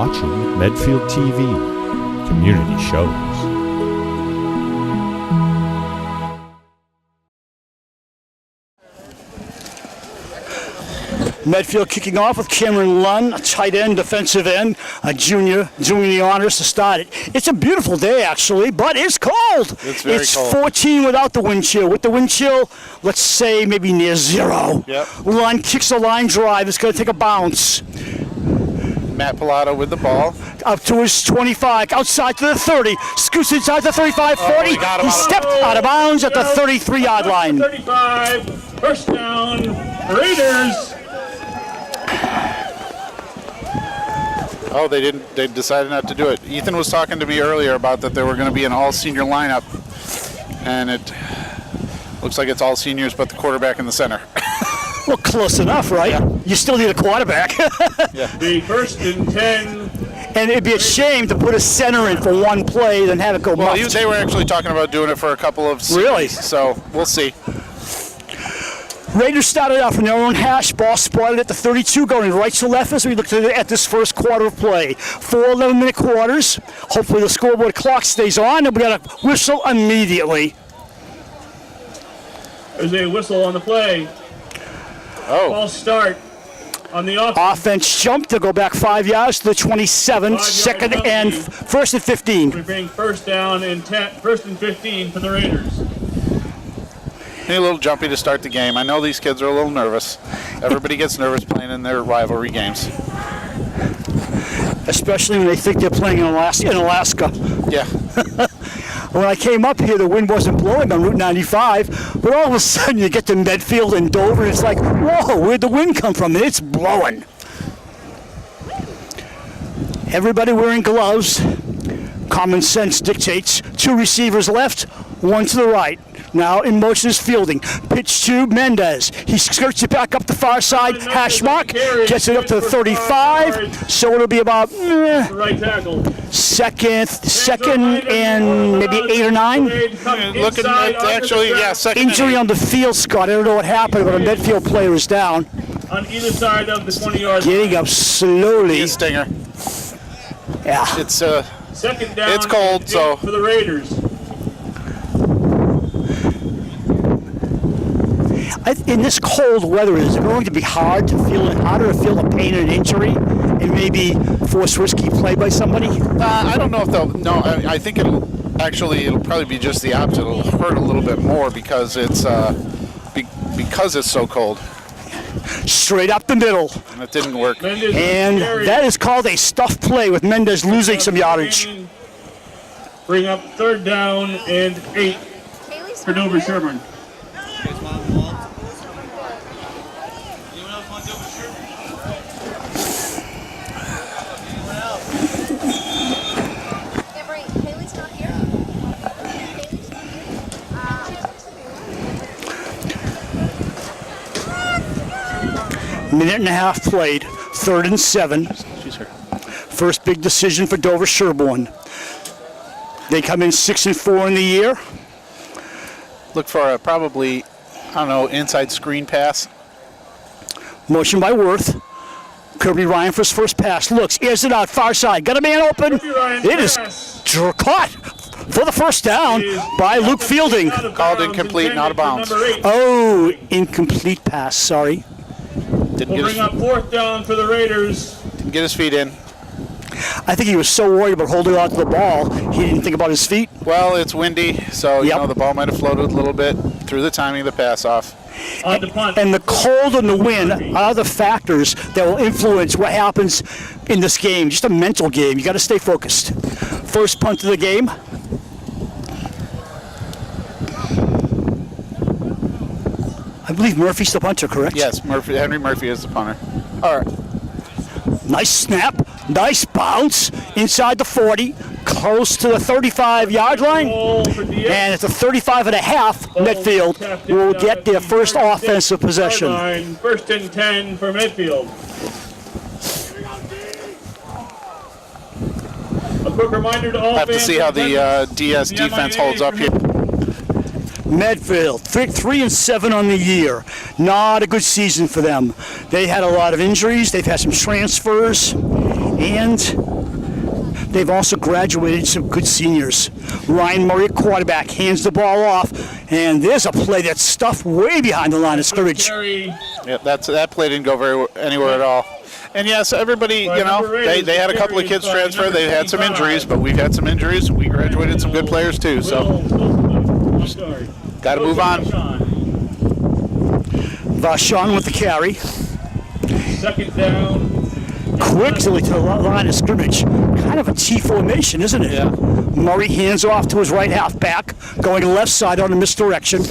watching Medfield TV, community shows. Medfield kicking off with Cameron Lunn, a tight end, defensive end, a junior, doing the honors to start it. It's a beautiful day, actually, but it's cold. It's cold. 14 without the wind chill. With the wind chill, let's say maybe near 0. Yep. Lunn kicks a line drive. It's going to take a bounce. Matt Pilato with the ball. Up to his 25, outside to the 30, scoots inside the 35, 40. He stepped out of bounds at the 33-yard line. 35, first down, Raiders. Oh, they decided not to do it. Ethan was talking to me earlier about that there were going to be an all-senior lineup, and it looks like it's all seniors but the quarterback in the center. Well, close enough, right? Yeah. You still need a quarterback. Yeah. The first and 10. And it'd be a shame to put a center in for one play than have it go Well, muffed. they were actually talking about doing it for a couple of series, Really? so we'll see. Raiders started off in their own hash. Ball spotted at the 32, going right to left as we look at this first quarter of play. 4 11-minute quarters. Hopefully the scoreboard clock stays on, and we got a whistle immediately. There's a whistle on the play. Oh. False start on the offense. Offense jump to go back 5 yards to the 27. Second and first and 15. We bring first down and 10, first and 15 for the Raiders. A little jumpy to start the game. I know these kids are a little nervous. Everybody gets nervous playing in their rivalry games. Especially when they think they're playing in Alaska. Yeah. When I came up here, the wind wasn't blowing on Route 95, but all of a sudden you get to Medfield and Dover, and it's like, whoa, where'd the wind come from? And it's blowing. Everybody wearing gloves. Common sense dictates 2 receivers left, 1 to the right. Now in motion is fielding. Pitch to Mendez. He skirts it back up the far side. Hash mark. Gets it up to the 35. So it'll be about Right tackle. second and maybe 8 or 9. Looking at actually, yeah, second. Injury on the field, Scott. I don't know what happened, but a Medfield player is down. On either side of the 20-yard line. Getting up slowly. Stinger. Yeah. It's Second down. It's cold, and 8 so for the Raiders. In this cold weather, is it going to be harder to feel the pain of an injury and maybe force risky play by somebody? I don't know if they'll. No, I think it'll probably be just the opposite. It'll hurt a little bit more because it's because it's so cold. Straight up the middle. And it didn't work. And that is called a stuff play with Mendez losing some yardage. Bring up third down and 8 for dover-sherborn. Minute and a half played, 3rd and 7. First big decision for Dover-Sherborn. They come in 6-4 in the year. Look for a probably, I don't know, inside screen pass. Motion by Worth. Kirby Ryan for his first pass. Looks, airs it out, far side. Got a man open. It is caught for the first down by Luke Fielding. Called incomplete, not out of bounds. Oh, incomplete pass, sorry. We'll bring up fourth down for the Raiders. Didn't get his feet in. I think he was so worried about holding on to the ball, he didn't think about his feet. Well, it's windy, so you know the ball might have floated a little bit through the timing of the pass off. On the punt. And the cold and the wind are the factors that will influence what happens in this game. Just a mental game. You got to stay focused. First punt of the game. I believe Murphy's the punter, correct? Yes, Henry Murphy is the punter. All right. Nice snap. Nice bounce inside the 40. Close to the 35-yard line. And at the 35 and a half, Medfield will get their first offensive possession. First and 10 for Medfield. A quick reminder to all have to fans see how the DS defense holds up here. Medfield, 3-7 on the year. Not a good season for them. They had a lot of injuries. They've had some transfers. And they've also graduated some good seniors. Ryan Murray, quarterback, hands the ball off, and there's a play that's stuffed way behind the line of scrimmage. Yeah, that play didn't go anywhere at all. And yes, everybody, they had a couple of kids transfer. They had some injuries, but we've had some injuries. We graduated some good players too, so got to move on. Vashon with the carry. Second down. Quickly to the line of scrimmage. Kind of a T formation, isn't it? Yeah. Murray hands off to his right halfback, going left side on a misdirection.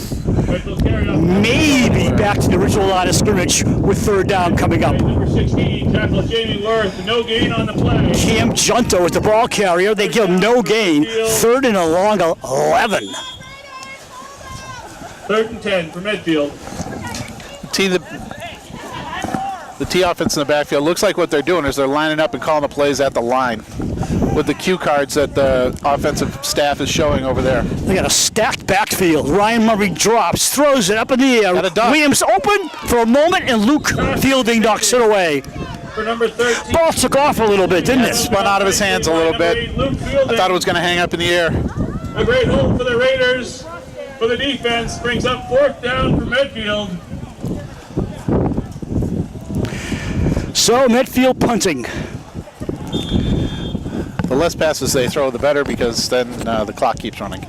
Maybe back to the original line of scrimmage with third down coming up. Number 16, tackle Jamie Worth. No gain on the play. Cam Junto is the ball carrier. They give him no gain. Third and a long 11. Third and 10 for Medfield. The T offense in the backfield looks like what they're doing is they're lining up and calling the plays at the line with the cue cards that the offensive staff is showing over there. They got a stacked backfield. Ryan Murray drops, throws it up in the air. Williams open for a moment, and Luke Fielding knocks it away. For number 13. Ball took off a little bit, didn't it? Spun out of his hands a little bit. I thought it was going to hang up in the air. A great hold for the Raiders. For the defense, brings up fourth down for Medfield. So Medfield punting. The less passes they throw, the better, because then the clock keeps running.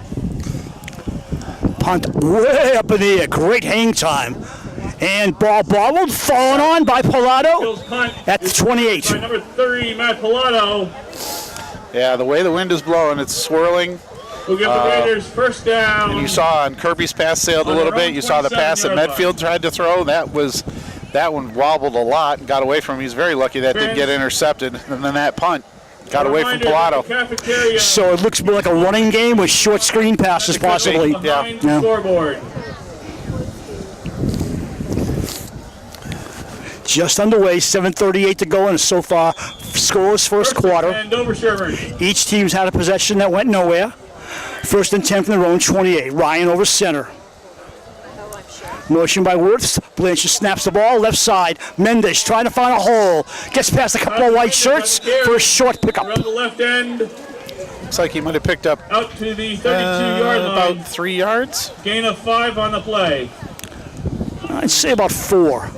Punt way up in the air. Great hang time. And ball bobbled, fallen on by Pilato at the 28. By number 30, Matt Pilato. Yeah, the way the wind is blowing, it's swirling. We'll give the Raiders first down. And you saw on Kirby's pass sailed a little bit. You saw the pass that Medfield tried to throw. That one wobbled a lot and got away from him. He's very lucky that didn't get intercepted. And then that punt got away from Pilato. So it looks more like a running game with short screen passes possibly. Yeah. Scoreboard. Just underway, 7:38 to go, and so far scoreless first quarter. And dover-sherborn. Each team's had a possession that went nowhere. First and 10 from their own 28. Ryan over center. Motion by Wirths. Blanchard snaps the ball left side. Mendes trying to find a hole. Gets past a couple of white shirts for a short pickup. Around the left end. Looks like he might have picked up out to the 32-yard line. About 3 yards. Gain of 5 on the play. I'd say about 4.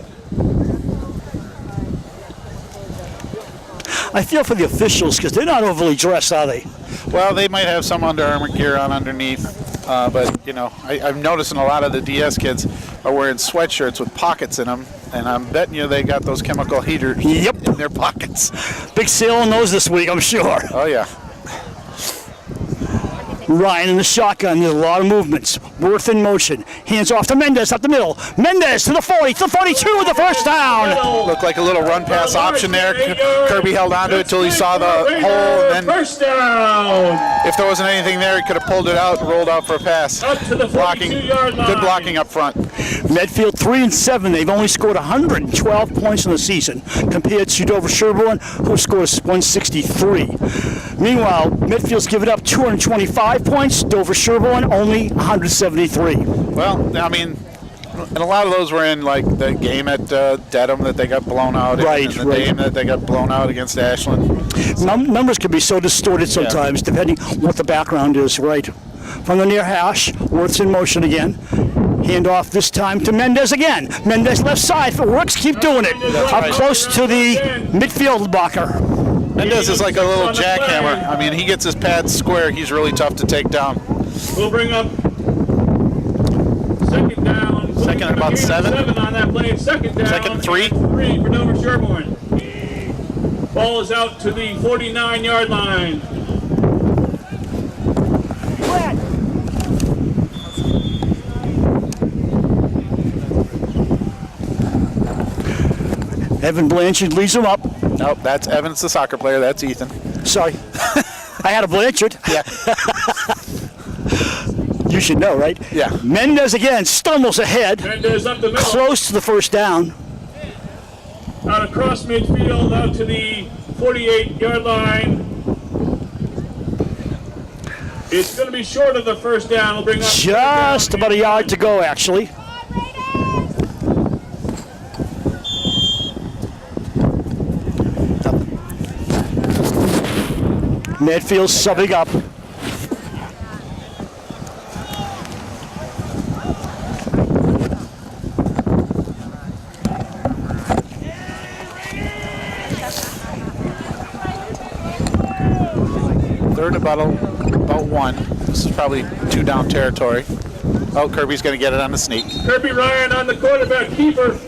I feel for the officials because they're not overly dressed, are they? Well, they might have some Under Armour gear on underneath, but I'm noticing a lot of the DS kids are wearing sweatshirts with pockets in them, and I'm betting you they got those chemical heaters in their pockets. Big sale on those this week, I'm sure. Oh yeah. Ryan in the shotgun, there's a lot of movements. Worth in motion. Hands off to Mendes up the middle. Mendes to the 40, to the 42 with the first down. Looked like a little run pass option there. Kirby held on to it till he saw the hole, and then first down. If there wasn't anything there, he could have pulled it out and rolled out for a pass. Up to the 42-yard line. Good blocking up front. Medfield 3-7. They've only scored 112 points in the season compared to dover-sherborn, who scores 163. Meanwhile, Medfield's given up 225 points. Dover-sherborn only 173. Well, I mean, and a lot of those were in like the game at Dedham that they got blown out in, and the game that they got blown out against Ashland. Numbers can be so distorted sometimes, depending what the background is, right? From the near hash, Wirth's in motion again. Handoff this time to Mendes again. Mendes left side. If it works, keep doing it. Up close to the midfield blocker. Mendes is like a little jackhammer. I mean, he gets his pads square. He's really tough to take down. We'll bring up second down. Second and about 7. 7 on that play. Second down. Second and 3. 3 for dover-sherborn. Ball is out to the 49-yard line. Evan Blanchard leads him up. Nope, that's Evans, the soccer player. That's Ethan. Sorry. I had a Blanchard. Yeah. You should know, right? Yeah. Mendes again stumbles ahead. Mendes up the middle. Close to the first down. Out across midfield, out to the 48-yard line. It's going to be short of the first down. We'll bring up just about a yard to go, actually. Medfield subbing up. Third about one. This is probably 2 down territory. Oh, Kirby's going to get it on the sneak. Kirby Ryan on the quarterback keeper.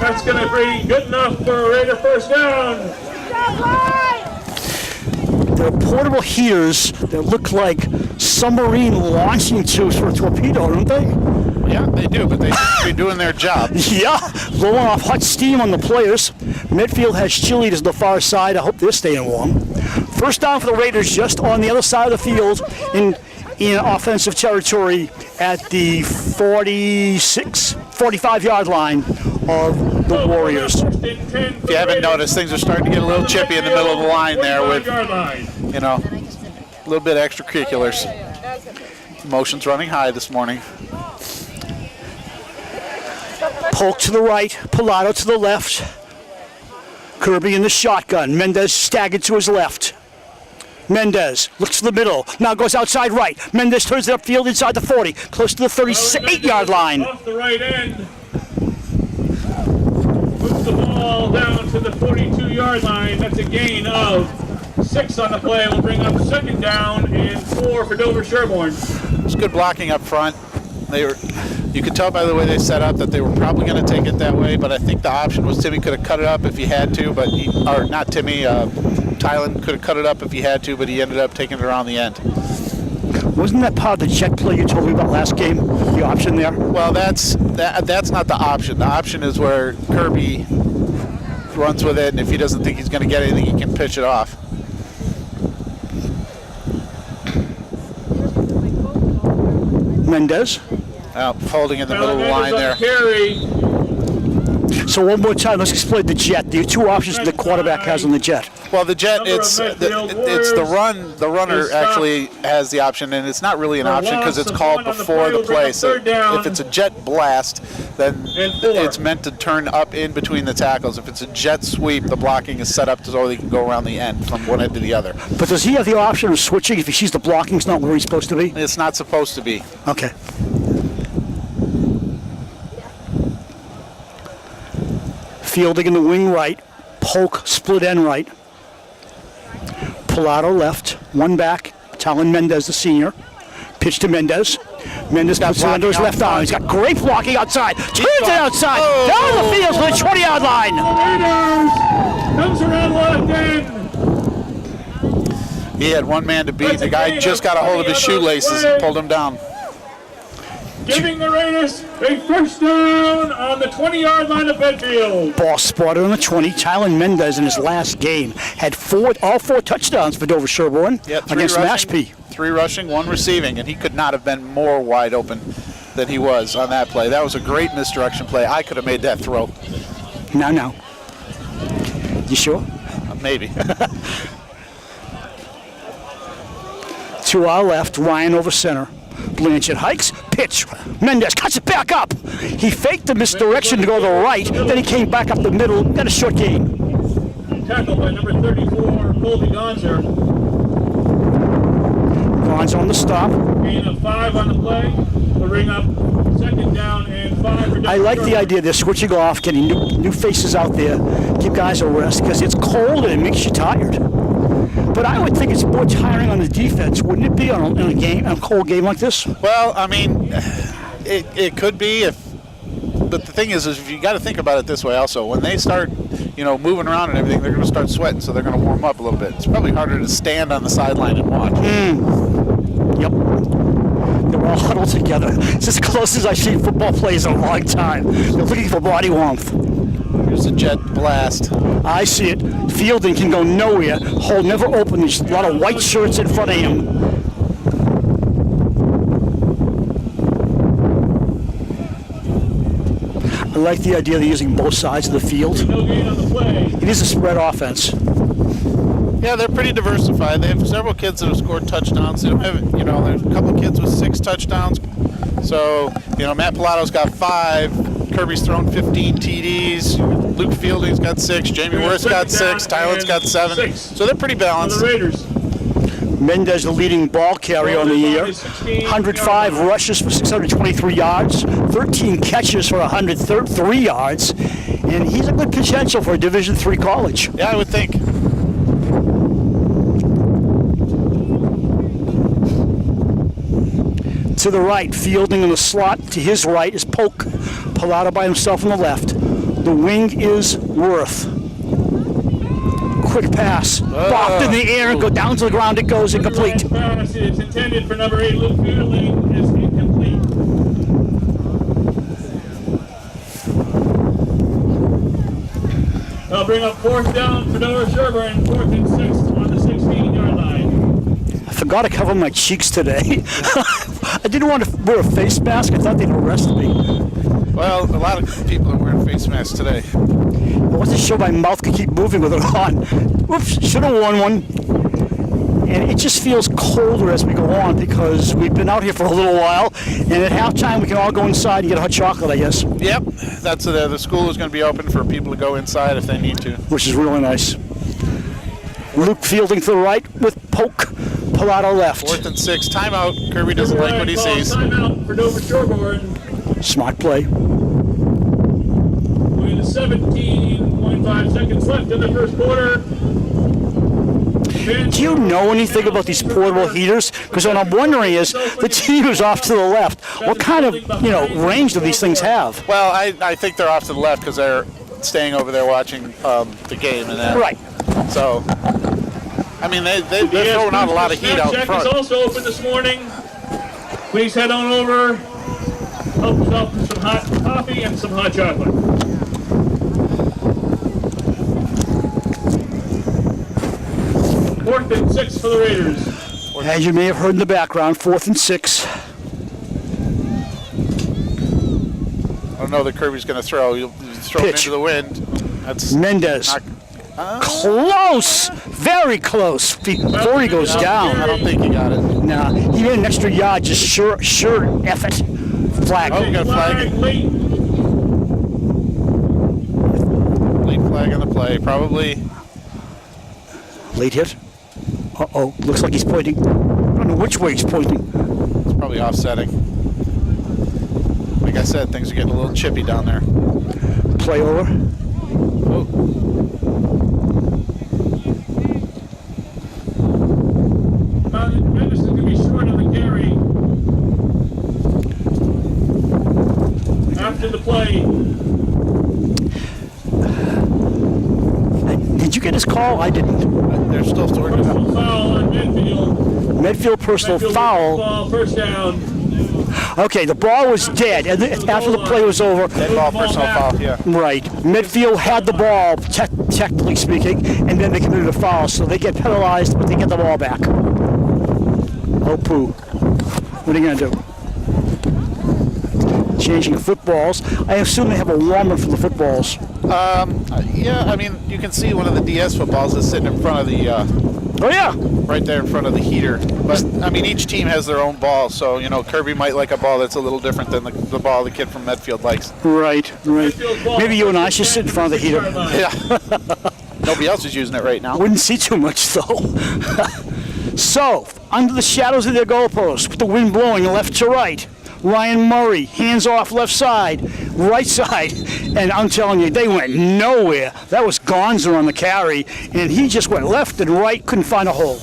That's going to be good enough for a Raider first down. They're portable heaters that look like submarine launching tubes for a torpedo, don't they? Yeah, they do, but they seem to be doing their job. Yeah, blowing off hot steam on the players. Medfield has cheerleaders on the far side. I hope they're staying warm. First down for the Raiders, just on the other side of the field in offensive territory at the 45-yard line of the Warriors. If you haven't noticed, things are starting to get a little chippy in the middle of the line there with, you know, a little bit of extracurriculars. Emotions running high this morning. Polk to the right, Pilato to the left. Kirby in the shotgun. Mendez staggered to his left. Mendez looks to the middle, now goes outside right. Mendez turns it upfield inside the 40, close to the 38-yard line. Off the right end. Moves the ball down to the 42-yard line. That's a gain of 6 on the play. We'll bring up second down and 4 for Dover-Sherborn. It's good blocking up front. You could tell by the way they set up that they were probably going to take it that way, but I think the option was Timmy could have cut it up if he had to, or not Timmy, Tylen could have cut it up if he had to, but he ended up taking it around the end. Wasn't that part of the jet play you told me about last game, the option there? Well, that's not the option. The option is where Kirby runs with it, and if he doesn't think he's going to get anything, he can pitch it off. Mendez. Holding in the middle of the line there. So one more time, let's explain the jet. The 2 options the quarterback has on the jet. Well, the jet, it's the run. The runner actually has the option, and it's not really an option because it's called before the play. So if it's a jet blast, then it's meant to turn up in between the tackles. If it's a jet sweep, the blocking is set up so they can go around the end from one end to the other. But does he have the option of switching if he sees the blocking's not where he's supposed to be? It's not supposed to be. Okay. Fielding in the wing right, Polk split end right. Pilato left, one back, Tylen Mendez the senior. Pitch to Mendez. Mendez puts it under his left arm. He's got great blocking outside. Turns it outside. Down the field to the 20-yard line. Raiders comes around left end. He had one man to beat. The guy just got a hold of his shoelaces and pulled him down. Giving the Raiders a first down on the 20-yard line of Medfield. Ball spotted on the 20. Tylen Mendez in his last game had all 4 touchdowns for Dover-Sherborn against Mashpee. 3 rushing, 1 receiving, and he could not have been more wide open than he was on that play. That was a great misdirection play. I could have made that throw. No. You sure? Maybe. To our left, Ryan over center. Blanchard hikes, pitch. Mendez cuts it back up. He faked the misdirection to go to the right, then he came back up the middle, got a short gain. Tackled by number 34, Colby Gonzer. Gonzer on the stop. Gain of 5 on the play. We'll bring up second down and 5 for I like the idea they're switching off, getting new faces out there, give guys a rest, because it's cold and it makes you tired. But I would think it's more tiring on the defense, wouldn't it be, on a cold game like this? Well, I mean, it could be but the thing is if you got to think about it this way also. When they start, moving around and everything, they're going to start sweating, so they're going to warm up a little bit. It's probably harder to stand on the sideline and watch. Yep. They're all huddled together. It's as close as I've seen football plays in a long time. They're looking for body warmth. Here's a jet blast. I see it. Fielding can go nowhere. Hole never open. There's a lot of white shirts in front of him. I like the idea of using both sides of the field. No gain on the play. It is a spread offense. Yeah, they're pretty diversified. They have several kids that have scored touchdowns. They don't have, there's a couple of kids with 6 touchdowns. So, Matt Pilato's got 5. Kirby's thrown 15 TDs. Luke Fielding's got 6. Jamie Worth's got 6. Tylen's got 7. 6. So they're pretty For balanced. the Raiders. Mendez, the leading ball carrier on the year. 105 rushes for 623 yards, 13 catches for 103 yards, and he's a good potential for a Division III college. Yeah, I would think. To the right, fielding in the slot. To his right is Polk. Pilata by himself on the left. The wing is Worth. Quick pass. Bopped in the air and go down to the ground. It goes incomplete. The pass is intended for number 8, Luke Fielding, is incomplete. They'll bring up 4th down for dover-sherborn, 4th and 6th on the 16-yard line. I forgot to cover my cheeks today. I didn't want to wear a face mask. I thought they'd arrest me. Well, a lot of people are wearing face masks today. I wasn't sure my mouth could keep moving with it on. Whoops, should have worn one. And it just feels colder as we go on because we've been out here for a little while. And at halftime, we can all go inside and get a hot chocolate, I guess. Yep, that's the school is going to be open for people to go inside if they need to. Which is really nice. Luke Fielding to the right with Polk. Pilata left. 4th and 6. Timeout. Kirby doesn't like what he sees. Timeout for dover-sherborn. Smart play. With 17.5 seconds left in the first quarter. Do you know anything about these portable heaters? Because what I'm wondering is, the team is off to the left. What kind of, range do these things have? Well, I think they're off to the left because they're staying over there watching the game and that. Right. So, I mean, they're throwing out a lot of heat out Check front. is also open this morning. Please head on over. Help yourself to some hot coffee and some hot chocolate. Fourth and 6 for the Raiders. As you may have heard in the background, 4th and 6. I don't know that Kirby's going to throw. He'll throw it Pitch. into the wind. That's Mendez. Close. Very close. Before he goes I down. don't think he got it. Nah, he made an extra yard, just sure effort. Flag. Oh, we got a flag. Late. Late flag on the play. Probably. Late hit. Uh-oh. Looks like he's pointing. I don't know which way he's pointing. It's probably offsetting. Like I said, things are getting a little chippy down there. Play over. Oh. Madison is going to be short on the carry. After the play. Did you get his call? I didn't. They're still working Personal out. foul on Medfield. Medfield personal foul. First down. Okay, the ball was dead, and after the play was over, Dead ball, personal foul, yeah. right, Medfield had the ball, technically speaking, and then they committed a foul, so they get penalized, but they get the ball back. Oh, poo. What are you going to do? Changing footballs. I assume they have a warmer for the footballs. Yeah, I mean, you can see one of the DS footballs is sitting in front of the, Oh, yeah. right there in front of the heater. But, I mean, each team has their own ball, so, Kirby might like a ball that's a little different than the ball the kid from Medfield likes. Right. Maybe you and I should sit in front of the heater. Yeah. Nobody else is using it right now. Wouldn't see too much, though. So, under the shadows of their goalposts, with the wind blowing left to right, Ryan Murray, hands off left side, right side, and I'm telling you, they went nowhere. That was Gonza on the carry, and he just went left and right, couldn't find a hole.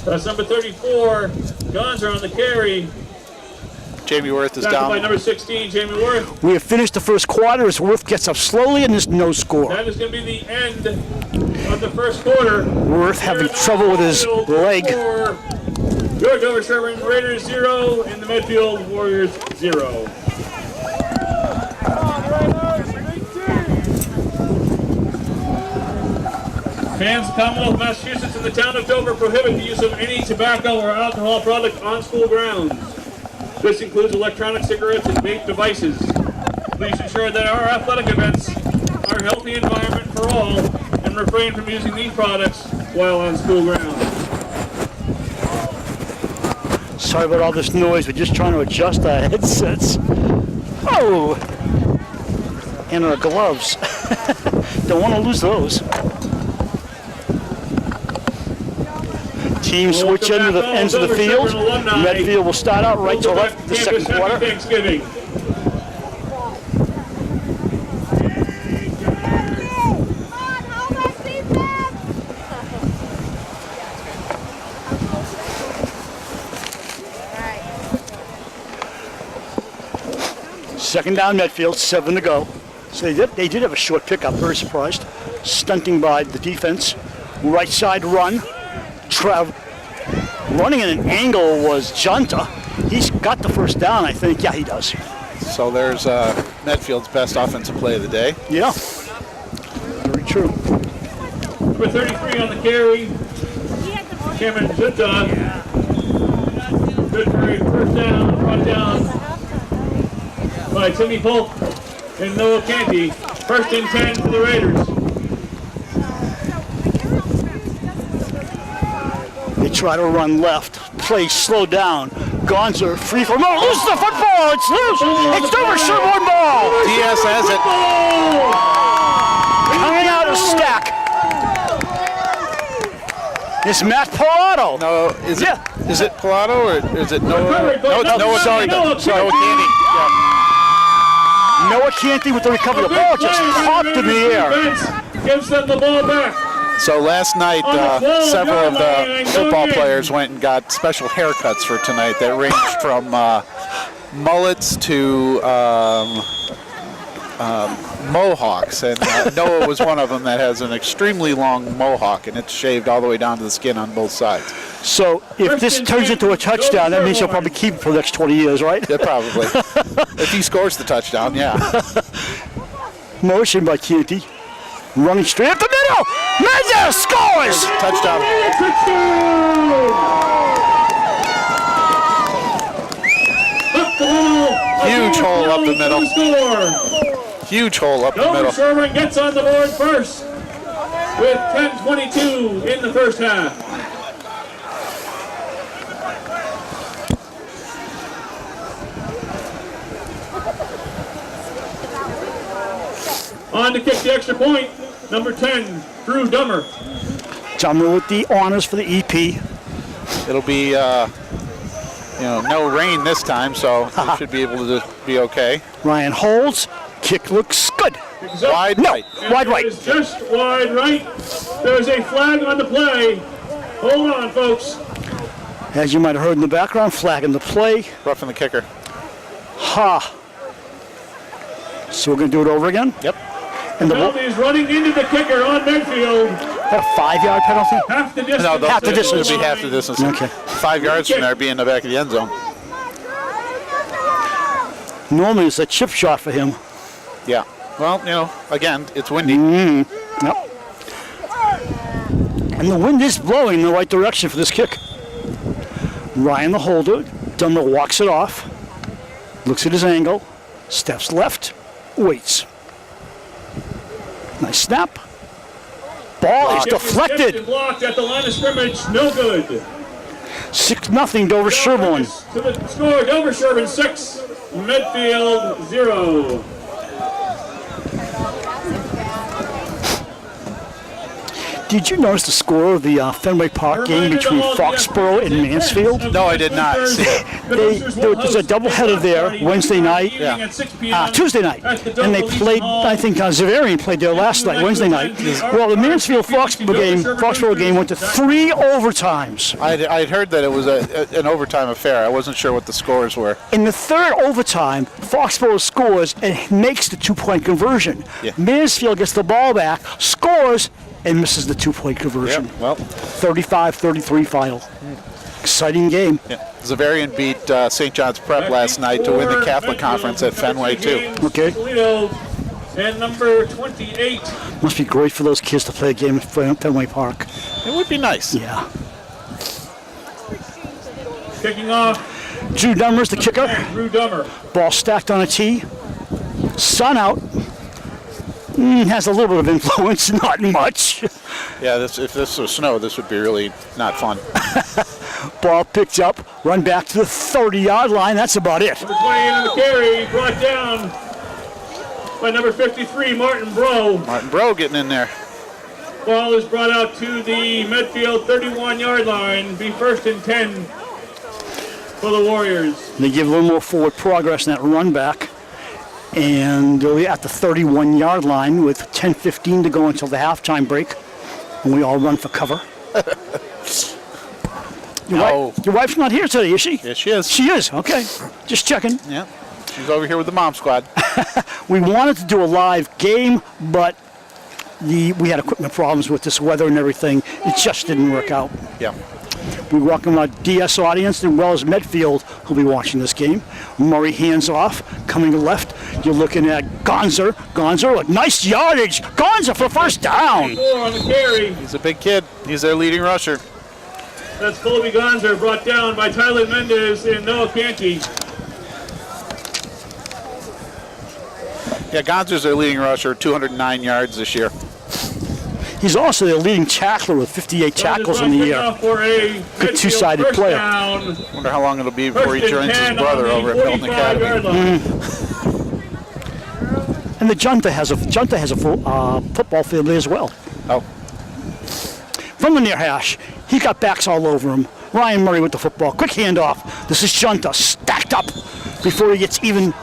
That's number 34, Gonza on the carry. Jamie Worth is Tackled by down. number 16, Jamie Worth. We have finished the first quarter as Worth gets up slowly, and there's no score. That is going to be the end of the first quarter. Worth having trouble with his leg. Your dover-sherborn Raiders 0 and the Medfield Warriors 0. Fans of Commonwealth of Massachusetts and the town of Dover prohibit the use of any tobacco or alcohol product on school grounds. This includes electronic cigarettes and vape devices. Please ensure that our athletic events are a healthy environment for all and refrain from using these products while on school grounds. So Sorry about all this noise. We're just trying to adjust our headsets. Oh! And our gloves. Don't want to lose those. Team switch ends of the field. Medfield will start out right to left the second quarter. Thanksgiving. Second down Medfield, 7 to go. So they did have a short pickup, very surprised. Stunting by the defense. Right side run. Running at an angle was Junta. He's got the first down, I think. Yeah, he does. So there's Medfield's best offensive play of the day. Yeah, very true. Number 33 on the carry. Cameron Junta. Good for a first down, brought down by Timmy Polk and Noah Canty. First and 10 for the Raiders. They try to run left. Play slowed down. Gonzer free for no. Lose the football. It's loose. It's dover-sherborn ball. DS has it. Coming out of stack. It's Matt Pilato. No, is it? Is it Pilato or is it Noah? No, it's Noah. Sorry, Noah Canty. Noah Canty with the recovery. The ball just popped in the air. Gives them the ball back. So last night, several of the football players went and got special haircuts for tonight that ranged from mullets to mohawks. And Noah was one of them that has an extremely long mohawk, and it's shaved all the way down to the skin on both sides. So if this turns into a touchdown, that means he'll probably keep it for the next 20 years, right? Yeah, probably. If he scores the touchdown, yeah. Motion by Canty. Running straight up the middle. Mendez scores! Touchdown. Huge hole up the middle. Huge hole up the middle. Dover-Sherborn gets on the board first with 10:22 in the first half. On to kick the extra point, number 10, Drew Dummer. Dummer with the honors for the EP. It'll be, no rain this time, so we should be able to be okay. Ryan holds. Kick looks good. Wide right. Wide right. It's just wide right. There's a flag on the play. Hold on, folks. As you might have heard in the background, flagging the play. Roughing the kicker. Ha. So we're going to do it over again? Yep. And the Penalty is running into the kicker on Medfield. a 5-yard penalty? Half the distance. No, half the distance. It'll be half the distance. Okay. 5 yards from there, be in the back of the end zone. Normally it's a chip shot for him. Yeah. Well, again, it's windy. Yep. And the wind is blowing in the right direction for this kick. Ryan the holder. Dummer walks it off. Looks at his angle. Steps left. Waits. Nice snap. Ball is deflected. Blocked at the line of scrimmage. No good. 6-0 dover-sherborn. To the score, Dover-Sherborn 6, Medfield 0. Did you notice the score of the Fenway Park game between Foxborough and Mansfield? No, I did not. There's a doubleheader there Wednesday night, Tuesday night, and they played. I think Zavarian played there last night, Wednesday night. Well, the Mansfield-Foxborough game went to 3 overtimes. I'd heard that it was an overtime affair. I wasn't sure what the scores were. In the third overtime, Foxborough scores and makes the 2-point conversion. Yeah. Mansfield gets the ball back, scores, and misses the 2-point conversion. Yeah, well, 35-33 final. Exciting game. yeah. Zavarian beat St. John's Prep last night to win the Catholic Conference at Fenway, too. Okay. And number 28. Must be great for those kids to play a game at Fenway Park. It would be nice. Yeah. Kicking off. Drew Dummer's the kicker. Drew Dummer. Ball stacked on a tee. Sun out. Has a little bit of influence, not much. Yeah, if this was snow, this would be really not fun. Ball picked up, run back to the 30-yard line. That's about it. Number 28 on the carry, brought down by number 53, Martin Bro. Martin Bro getting in there. Ball is brought out to the Medfield 31-yard line. Be first and 10 for the Warriors. They give a little more forward progress in that run back. And they'll be at the 31-yard line with 10:15 to go until the halftime break. And we all run for cover. Your wife's not here today, is she? Yes, she is. She is, okay. Just checking. Yeah. She's over here with the mom squad. We wanted to do a live game, but we had equipment problems with this weather and everything. It just didn't work out. Yeah. We welcome our DS audience as well as Medfield who'll be watching this game. Murray hands off, coming to left. You're looking at Gonzer. Gonzer, nice yardage. Gonzer for first down. 4 on the carry. He's a big kid. He's their leading rusher. That's Colby Gonzer, brought down by Tyler Mendez and Noah Canty. Yeah, Gonzer's their leading rusher, 209 yards this year. He's also the leading tackler with 58 tackles in the year. Good two-sided player. Wonder how long it'll be before he joins his brother over at Milton Academy. And the Junta has a full football field there as well. Oh. From the near hash, he got backs all over him. Ryan Murray with the football. Quick handoff. This is Junta stacked up before he gets even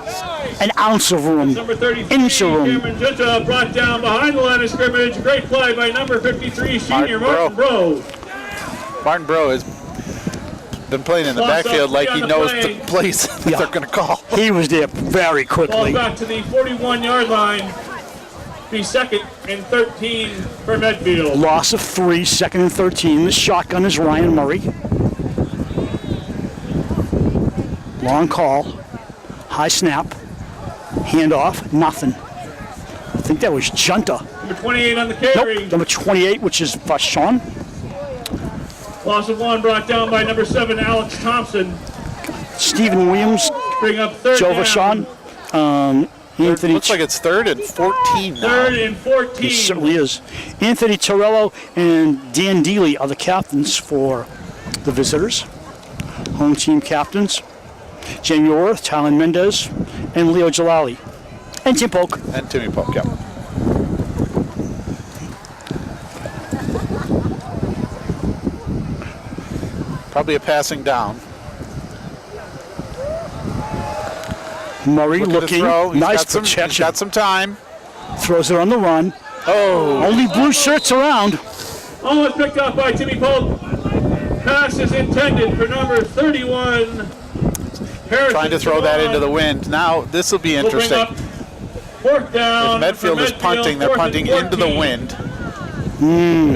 an ounce of room. Number 33, inch of room. Cameron Junta brought down behind the line of scrimmage. Great play by number 53, senior Martin Bro. Martin Bro has been playing in the backfield like he knows the plays that they're going to call. He was there very quickly. Ball back to the 41-yard line. Be second and 13 for Medfield. Loss of 3, second and 13. The shotgun is Ryan Murray. Long call. High snap. Handoff. Nothing. I think that was Junta. Number 28 on the carry. Nope. Number 28, which is Vashon. Loss of 1 brought down by number 7, Alex Thompson. Stephen Williams. Bring up third Joe down. Vashon. Anthony. Looks like it's 3rd and 14 now. 3rd and 14. It certainly is. Anthony Torello and Dan Dealey are the captains for the visitors. Home team captains. Jamie Orth, Talon Mendez, and Leo Jalali. And Tim Polk. And Timmy Polk, yeah. Probably a passing down. Murray Look at his looking. throw. Nice He's protection. got some time. Throws it on the run. Oh. Only blue shirts around. Almost picked off by Timmy Polk. Pass is intended for number 31. Harrison Trying to throw that into the wind. Now, this will be interesting. Fourth down. If Medfield is punting, they're punting into the wind.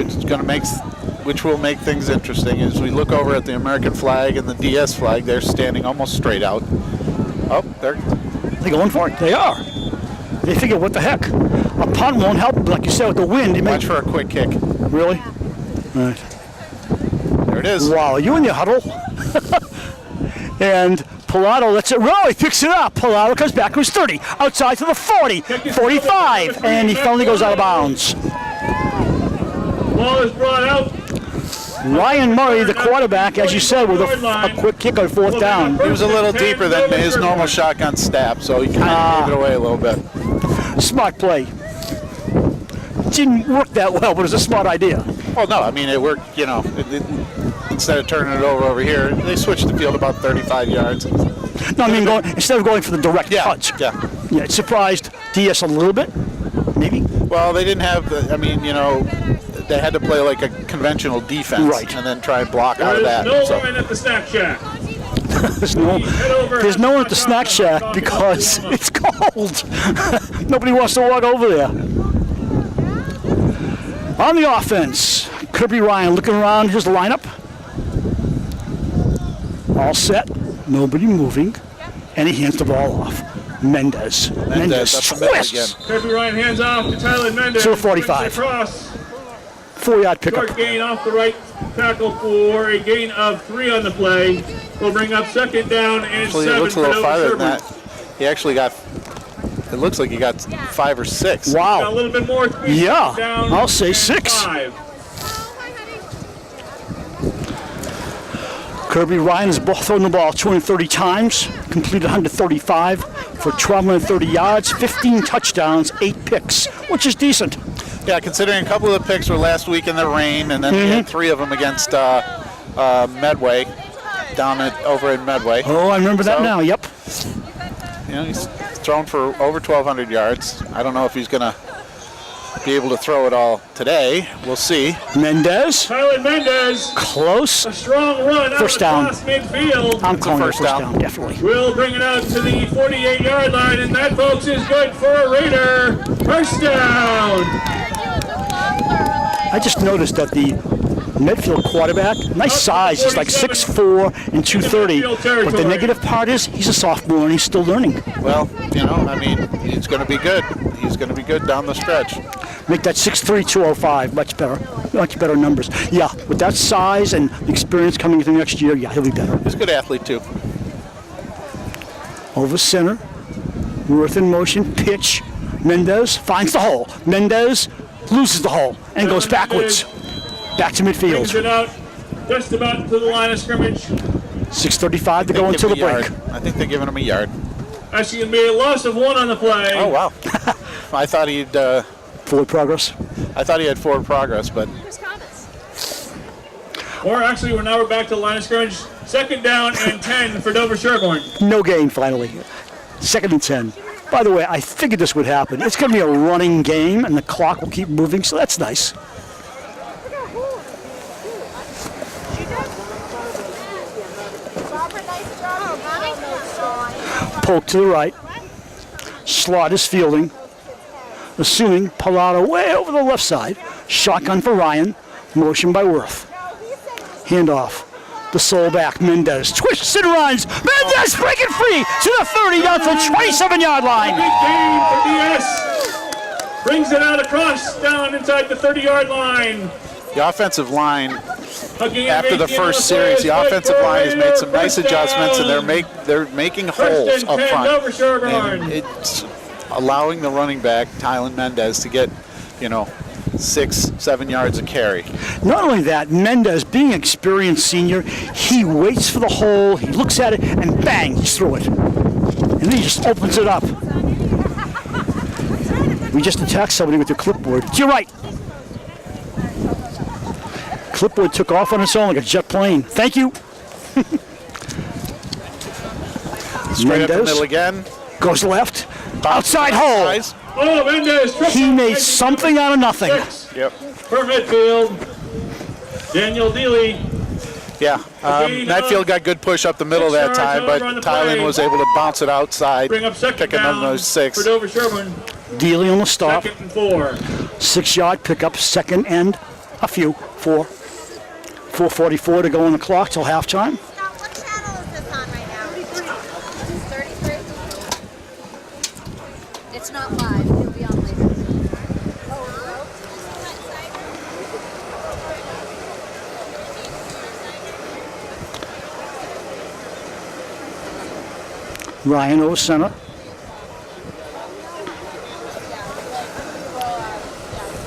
It's going to make, which will make things interesting. As we look over at the American flag and the DS flag, they're standing almost straight out. Oh, they're going for it. They are. They figure, what the heck? A punt won't help, like you said, with the wind. Watch for a quick kick. Really? All right. There it is. Wow, are you in your huddle? And Pilato lets it roll. He picks it up. Pilato comes back to his 30. Outside to the 40, 45, and he finally goes out of bounds. Ball is brought out. Ryan Murray, the quarterback, as you said, with a quick kick on 4th down. He was a little deeper than his normal shotgun stab, so he kind of gave it away a little bit. Smart play. Didn't work that well, but it was a smart idea. Well, no, I mean, it worked, you know. Instead of turning it over here, they switched the field about 35 yards. No, I mean, instead of going for the direct cuts. Yeah. Yeah, it surprised DS a little bit, maybe. Well, they didn't have the, I mean, you know, they had to play like a conventional defense. Right. And then try and block out of that. There's no one at the snack shack. There's no one at the snack shack because it's cold. Nobody wants to walk over there. On the offense, Kirby Ryan looking around his lineup. All set, nobody moving, and he hands the ball off. Mendez that's the middle again. Kirby Ryan hands off to Tyler Mendez. To 45. Across. 4-yard pickup. Short gain off the right tackle for a gain of 3 on the play. We'll bring up second down and Actually, 7 it looks a for little farther than Dover-Sherborn. that. He actually got, it looks like he got 5 or 6. Wow. Got a little bit more. Yeah, Down I'll say and 6. 5. Kirby Ryan has thrown the ball 230 times, completed 135 for 1,230 yards, 15 touchdowns, 8 picks, which is decent. Yeah, considering a couple of the picks were last week in the rain, and then he had 3 of them against Medway, over in Medway. Oh, I remember that now, yep. You know, he's thrown for over 1,200 yards. I don't know if he's going to be able to throw it all today. We'll see. Mendez. Tyler Mendez. Close. A strong run First out down. across midfield. I'm calling first it first down. down, definitely. We'll bring it out to the 48-yard line, and that, folks, is good for a Raider. First down. I just noticed that the Medfield quarterback, nice size, he's like 6'4" and 230. But the negative part is he's a sophomore and he's still learning. Well, you know, I mean, he's going to be good. He's going to be good down the stretch. Make that 6'3", 205, much better numbers. Yeah, with that size and experience coming into next year, yeah, he'll be better. He's a good athlete, too. Over center, Worth in motion, pitch. Mendez finds the hole. Mendez loses the hole and goes backwards. Back to Brings midfield. it out just about to the line of scrimmage. 6:35 to go until the break. I think they're giving him a yard. Actually, it made a loss of 1 on the play. Oh, wow. I thought he'd... Forward progress. I thought he had forward progress, but... Or actually, we're back to the line of scrimmage. 2nd down and 10 for dover-sherborn. No gain finally. 2nd and 10. By the way, I figured this would happen. It's going to be a running game, and the clock will keep moving, so that's nice. Poke to the right. Slot is fielding. Assuming Palado way over the left side. Shotgun for Ryan. Motion by Worth. Handoff. The soul back. Mendez twists and runs. Mendez breaking free to the 30 down to the 27-yard line. Big gain for DS. Brings it out across, down inside the 30-yard line. The offensive line, Hugging after the first series, the offensive line has made some nice adjustments, and they're making holes up front. And it's allowing the running back, Tylen Mendez, to get, 6-7 yards of carry. Not only that, Mendez, being an experienced senior, he waits for the hole, he looks at it, and bang, he's through it. And then he just opens it up. We just attacked somebody with your clipboard. To your right. Clipboard took off on its own like a jet plane. Thank you. Straight up the middle again. Goes left. Outside hole. Oh, Mendez. He made something out of nothing. Yep. For Medfield. Daniel Dealey. Yeah. Medfield got good push up the middle that time, but Tylen was able to bounce it outside. Bring up 2nd picking down on those 6. for dover-sherborn. Dealey on the stop. 2nd and 4. 6-yard pickup, 2nd and a few. 4:44 to go on the clock till halftime. What channel is this on right now? 33. It's not live. It'll be on later. Ryan over center.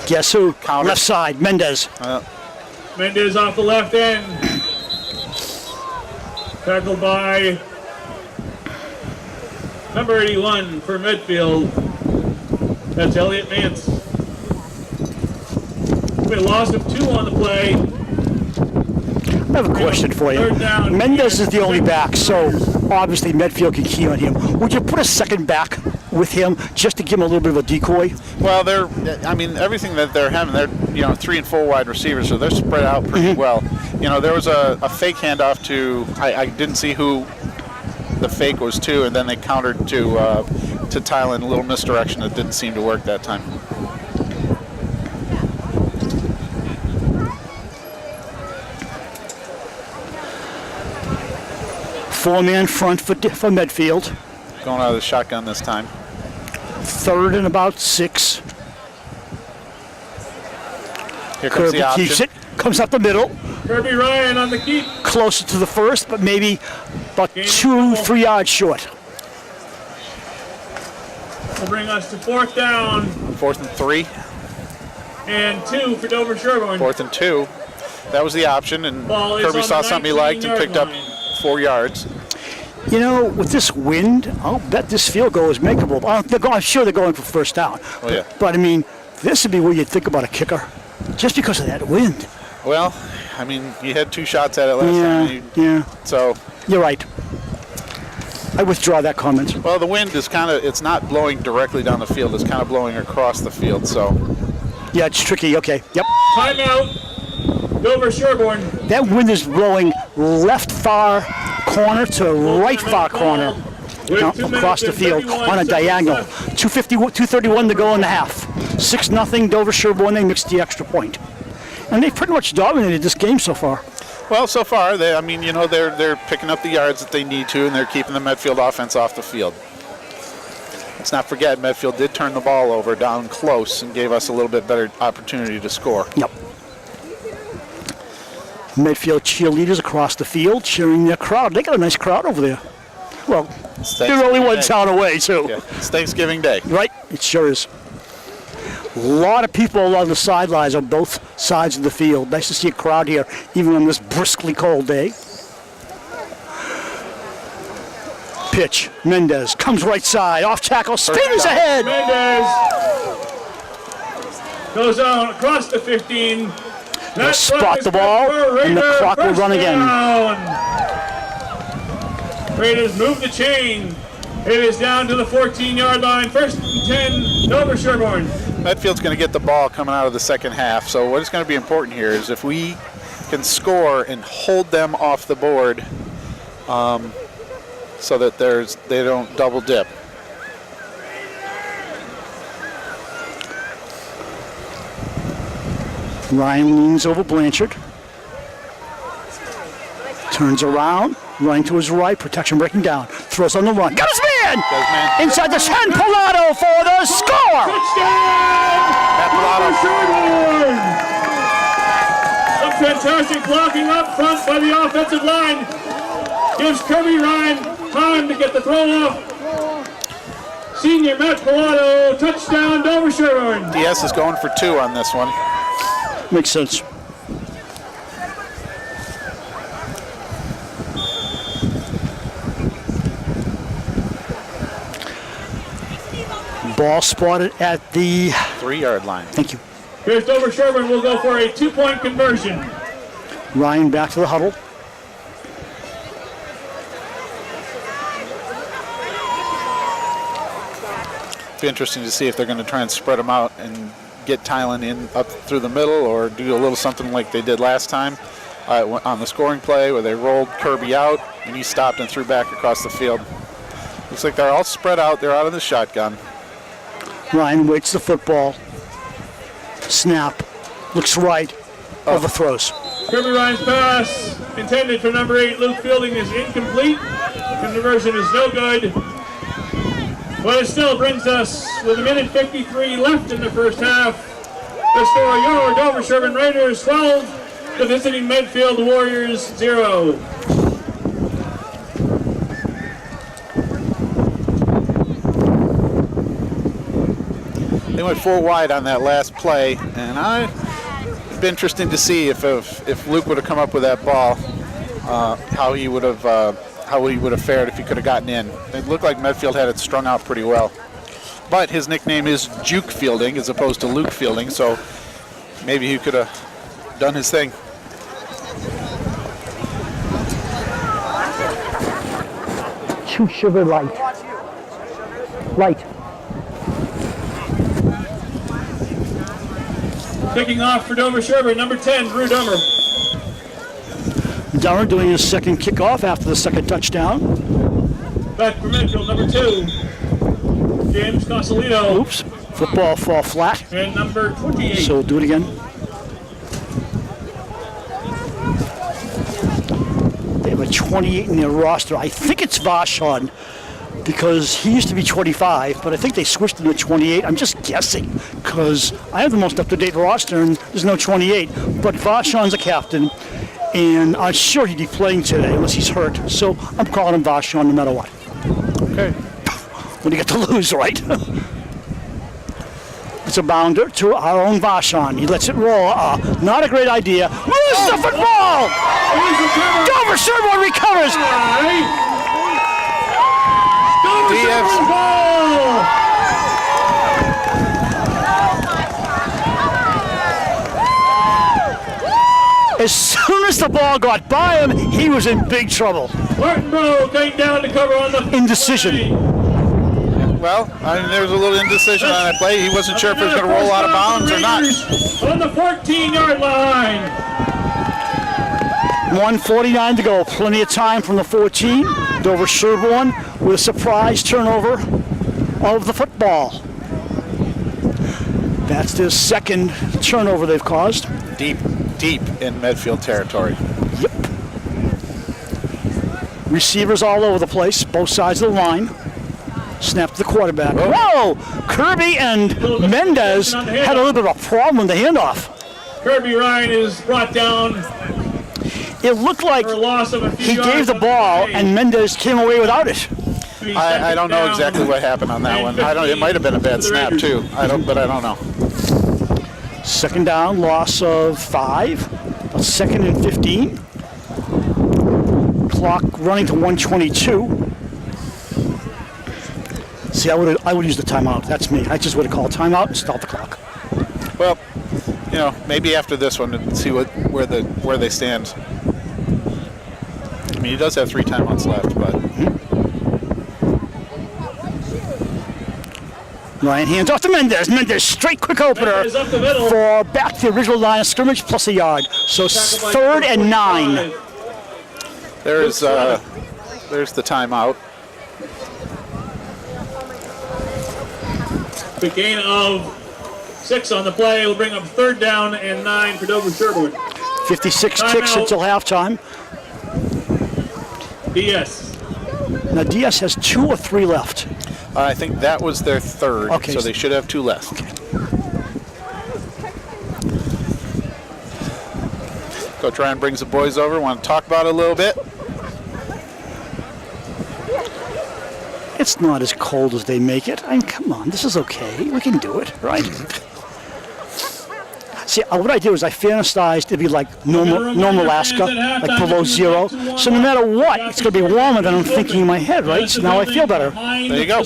Guess who? Counter. Left side, Mendez. Mendez off the left end. Tackled by number 81 for Medfield. That's Elliot Mance. We had a loss of 2 on the play. I have a question for you. 3rd down. Mendez is the only back, so obviously Medfield can key on him. Would you put a second back with him just to give him a little bit of a decoy? Well, everything that they're having, they're 3 and 4 wide receivers, so they're spread out pretty well. There was a fake handoff to, I didn't see who the fake was to, and then they countered to Tylen, a little misdirection that didn't seem to work that time. Four-man front for Medfield. Going out of the shotgun this time. 3rd and about 6. Here comes Kirby the option. keeps it. Comes up the middle. Kirby Ryan on the keep. Closer to the first, but maybe about 2-3 yards short. Will bring us to 4th down 4th and 3. and 2 for dover-sherborn. 4th and 2. That was the option, and Ball is Kirby on saw the something he liked and 19-yard picked up line. 4 yards. You know, with this wind, I'll bet this field goal is makeable. I'm sure they're going for first down. Oh, yeah. But I mean, this would be where you'd think about a kicker, just because of that wind. Well, I mean, you had 2 shots at it last time. Yeah. So. You're right. I withdraw that comment. Well, the wind is it's not blowing directly down the field. It's kind of blowing across the field, so. Yeah, it's tricky. Okay. Yep. Timeout. Dover-Sherborn. That wind is blowing left far corner to right far corner. Across the field on a diagonal. 2:31 to go in the half. 6-0 Dover-Sherborn. They mixed the extra point. And they've pretty much dominated this game so far. Well, so far, they're picking up the yards that they need to, and they're keeping the Medfield offense off the field. Let's not forget, Medfield did turn the ball over down close and gave us a little bit better opportunity to score. Yep. Medfield cheerleaders across the field cheering their crowd. They got a nice crowd over there. Well, they're only one town away, too. Yeah, it's Thanksgiving Day. Right, it sure is. A lot of people along the sidelines on both sides of the field. Nice to see a crowd here, even on this briskly cold day. Pitch, Mendez comes right side, off tackle, spins ahead. Mendez goes on across the 15. They'll spot the ball, and the clock will run again. Raiders move the chain. It is down to the 14-yard line. 1st and 10, Dover-Sherborn. Medfield's going to get the ball coming out of the second half. So what is going to be important here is if we can score and hold them off the board so that they don't double dip. Ryan leans over Blanchard. Turns around, running to his right, protection breaking down. Throws on the run. Got his man! Inside the 10, Pilato for the score! Touchdown! Some fantastic blocking up front by the offensive line. Gives Kirby Ryan time to get the throw off. Senior Matt Pilato, touchdown Dover-Sherborn. DS is going for 2 on this one. Makes sense. Ball spotted at the 3-yard line. Thank you. Here's Dover-Sherborn will go for a 2-point conversion. Ryan back to the huddle. Be interesting to see if they're going to try and spread them out and get Tylen in up through the middle, or do a little something like they did last time on the scoring play where they rolled Kirby out and he stopped and threw back across the field. Looks like they're all spread out. They're out of the shotgun. Ryan waits the football. Snap. Looks right. Overthrows. Kirby Ryan's pass intended for number 8 Luke Fielding is incomplete. Conversion is no good. But it still brings us with 1:53 left in the first half. The score, your Dover-Sherborn Raiders 12, the visiting Medfield Warriors 0. They went 4 wide on that last play, and it'd be interesting to see if Luke would have come up with that ball, how he would have fared if he could have gotten in. It looked like Medfield had it strung out pretty well. But his nickname is Juke Fielding as opposed to Luke Fielding, so maybe he could have done his thing. Two sugar light. Light. Kicking off for Dover-Sherborn, number 10, Drew Dummer. Dummer doing his second kickoff after the second touchdown. Back for Medfield, number 2, James Consolino. Oops. Football fall flat. And number 28. So do it again. They have a 28 in their roster. I think it's Vashon because he used to be 25, but I think they switched him to 28. I'm just guessing because I have the most up-to-date roster and there's no 28. But Vashon's a captain, and I'm sure he'd be playing today unless he's hurt. So I'm calling him Vashon no matter what. Okay. When you get to lose, right? It's a bounder to our own Vashon. He lets it roll. Not a great idea. Loses the football! Dover-sherborn recovers! DF's As soon as the ball got by him, he was in big trouble. Martinborough came down to cover on the Indecision. Well, I mean, there was a little indecision on that play. He wasn't sure if it was going to roll out of bounds or not. On the 14-yard line. 1:49 to go. Plenty of time from the 14. Dover-Sherborn with a surprise turnover of the football. That's their second turnover they've caused. Deep in Medfield territory. Yep. Receivers all over the place, both sides of the line. Snap to the quarterback. Whoa! Kirby and Mendez had a little bit of a problem with the handoff. Kirby Ryan is brought down. It looked like For a loss of a few he yards gave the on the ball play. and Mendez came away without it. I don't know exactly what happened on that one. It might have been a bad snap too. But I don't know. Second down, loss of 5. A second and 15. Clock running to 1:22. See, I would use the timeout. That's me. I just would have called timeout and stop the clock. Well, maybe after this one and see where they stand. I mean, he does have 3 timeouts left, but Ryan hands off to Mendez. Mendez straight quick opener Mendez up the middle. for back to the original line of scrimmage plus a yard. So third and 9. there's the timeout. The gain of 6 on the play will bring up third down and 9 for Dover-Sherborn. 56 Timeout. ticks until halftime. DS. Now DS has 2 or 3 left. I think that was their third, Okay. so they should have 2 left. Coach Ryan brings the boys over. Want to talk about it a little bit? It's not as cold as they make it. I mean, come on, this is okay. We can do it, right? See, what I do is I fantasized it'd be like normal Alaska, like below 0. So no matter what, it's going to be warmer than I'm thinking in my head, right? So now I feel better. There you go.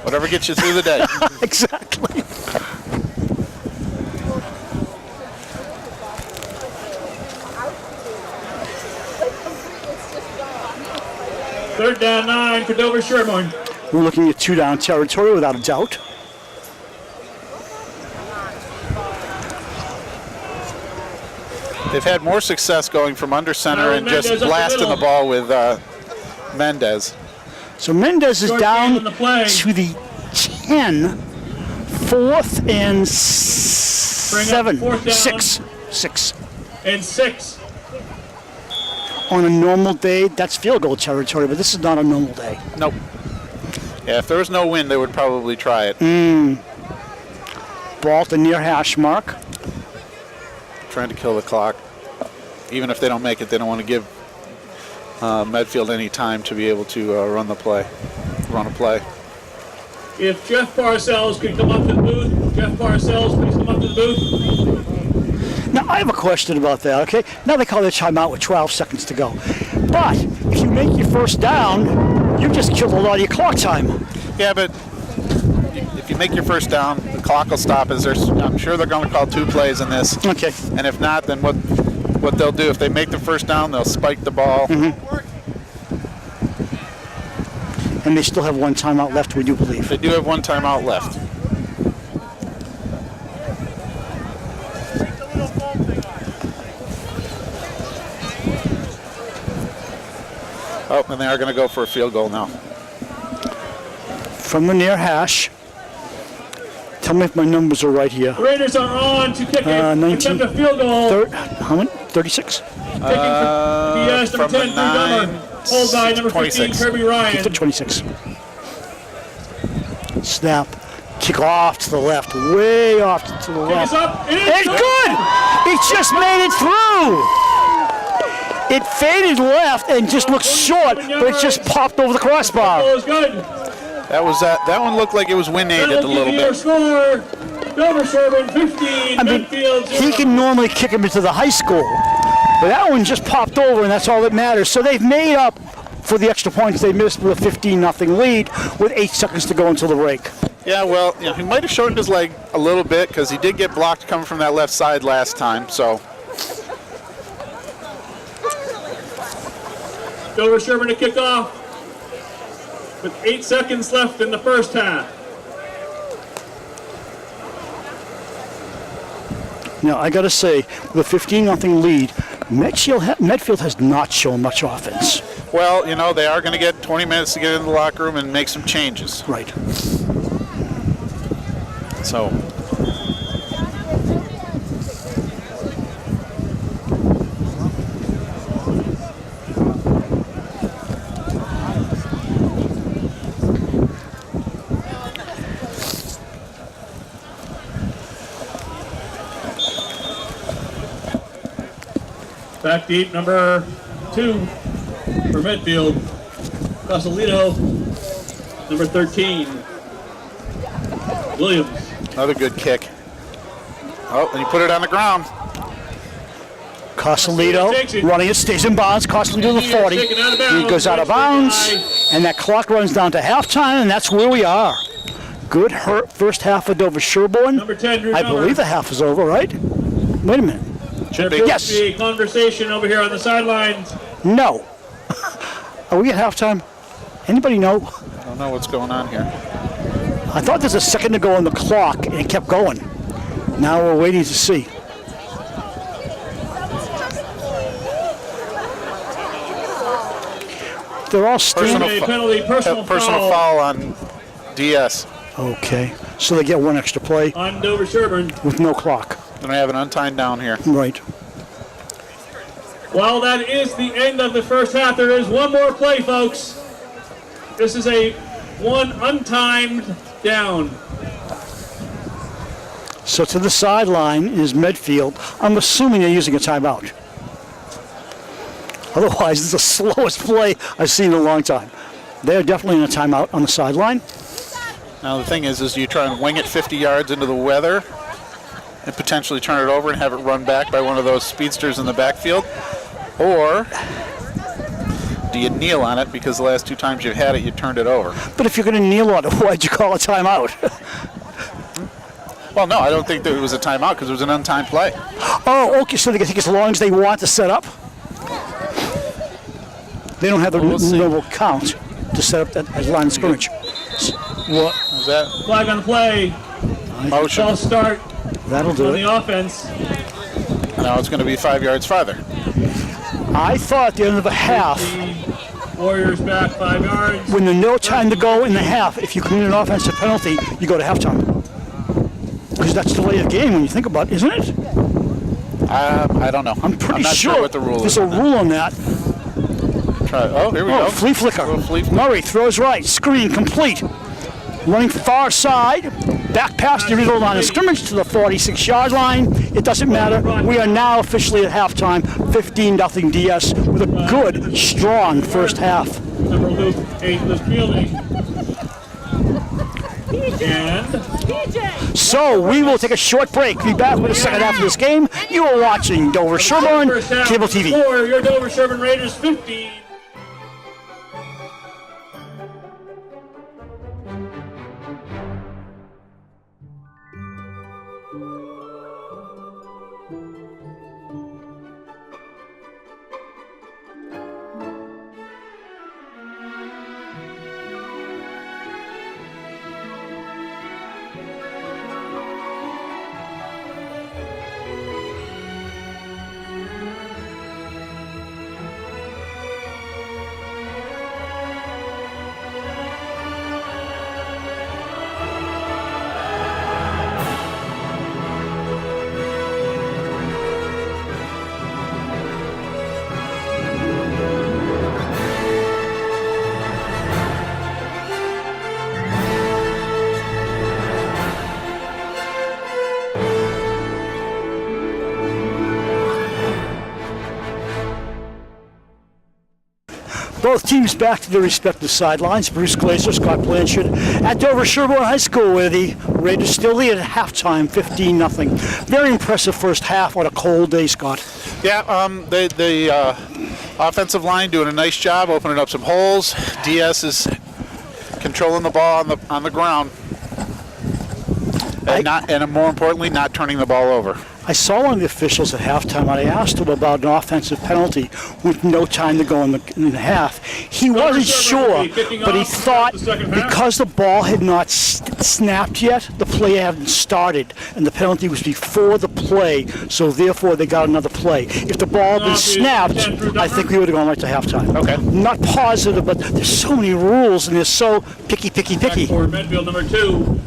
Whatever gets you through the day. Exactly. Third down 9 for Dover-Sherborn. We're looking at 2-down territory without a doubt. They've had more success going from under center and just Mendez up the blasting the middle. ball with Mendez. So Mendez is Short down gain on the play. to the 10, 4th and Bring up 7, fourth down. 6. And 6. On a normal day, that's field goal territory, but this is not a normal day. Nope. Yeah, if there was no wind, they would probably try it. Ball at the near hash mark. Trying to kill the clock. Even if they don't make it, they don't want to give Medfield any time to be able to run a play. If Jeff Parcells could come up to the booth. Jeff Parcells, please come up to the booth. Now, I have a question about that, okay? Now they call their timeout with 12 seconds to go. But if you make your first down, you just killed a lot of your clock time. Yeah, but if you make your first down, the clock will stop. I'm sure they're going to call 2 plays in this. Okay. And if not, then what they'll do, if they make the first down, they'll spike the ball. And they still have 1 timeout left, we do believe. They do have 1 timeout left. Oh, and they are going to go for a field goal now. From the near hash. Tell me if my numbers are right here. Raiders are on to kick it. 19. Attempt a field goal. How many? 36? Kicking for DS number from the 10, Dummer. Hold by number 15, 26. Kirby Ryan. To 26. Snap. Kick off to the left. Way off to the Kick left. is up. It is It's good! He just made it through! It faded left and just looked short, but it just popped over the crossbar. Ball is good. That was that one looked like it was wind aided a little Your bit. score, dover-sherborn 15, Medfield 0. He can normally kick him into the high school, but that one just popped over, and that's all that matters. So they've made up for the extra points they missed with a 15-0 lead with 8 seconds to go until the break. Yeah, well, he might have shortened his leg a little bit because he did get blocked coming from that left side last time. So Dover-Sherborn to kick off with 8 seconds left in the first half. Now, I got to say, with a 15-0 lead, Medfield has not shown much offense. well, they are going to get 20 minutes to get in the locker room and make some changes. Right. So Back deep, number 2 for Medfield. Casalito, number 13. Williams. another good kick. Oh, and he put it on the ground. Casalito running it, stays in bounds. Casalito to the 40. He goes out of bounds, and that clock runs down to halftime, and that's where we are. Good first half of Dover-Sherborn. Number 10, Drew I Miller. believe the half is over, right? Wait a minute. There be. appears to be a conversation over here on the sidelines. No. Are we at halftime? Anybody know? I don't know what's going on here. I thought there's a second to go on the clock, and it kept going. Now we're waiting to see. They're all standing. Personal foul on DS. Okay, so they get one extra play On Dover-Sherborn. with no clock. Then we have an untied down here. Right. Well, that is the end of the first half. There is one more play, folks. This is a one untimed down. So to the sideline is Medfield. I'm assuming they're using a timeout. Otherwise, it's the slowest play I've seen in a long time. They're definitely in a timeout on the sideline. Now the thing is you try and wing it 50 yards into the weather and potentially turn it over and have it run back by one of those speedsters in the backfield, or do you kneel on it because the last 2 times you've had it, you turned it over? But if you're going to kneel on it, why'd you call a timeout? Well, no, I don't think that it was a timeout because it was an untimed play. Oh, okay, so they can take as long as they want to set up? They don't have the We'll see. normal count to set up that line of scrimmage. What was that? Flag on the play. Motion. False start That'll do on it. the offense. Now it's going to be 5 yards farther. I thought at the end of the half, The Warriors back 5 yards. when there's no time to go in the half, if you commit an offensive penalty, you go to halftime. Because that's the way of the game when you think about it, isn't it? I don't know. I'm pretty not sure what the rule there's is. a rule on that. Oh, here we Oh, go. flea flicker. Little flea flicker. Murray throws right, screen complete. Running far side, back past the original line of scrimmage to the 46-yard line. It doesn't matter. We are now officially at halftime, 15-0 DS with a good, strong first half. Number Luke 8 was fielding. And So we will take a short break. Be back with the second half of this game. You are watching Dover-Sherborn first half Cable TV. For your Dover-Sherborn Raiders 15. Both teams back to their respective sidelines. Bruce Glazer, Scott Blanchard at Dover-Sherborn High School, where the Raiders still lead at halftime, 15-0. Very impressive first half on a cold day, Scott. Yeah, the offensive line doing a nice job opening up some holes. DS is controlling the ball on the ground, and more importantly, not turning the ball over. I saw one of the officials at halftime, and I asked him about an offensive penalty with no time to go in the half. He wasn't sure, but he thought because the ball had not snapped yet, the play hadn't started, and the penalty was before the play, so therefore they got another play. If the ball had been snapped, I think we would have gone right to halftime. Okay. Not positive, but there's so many rules, and they're so picky. Back for Medfield, number 2,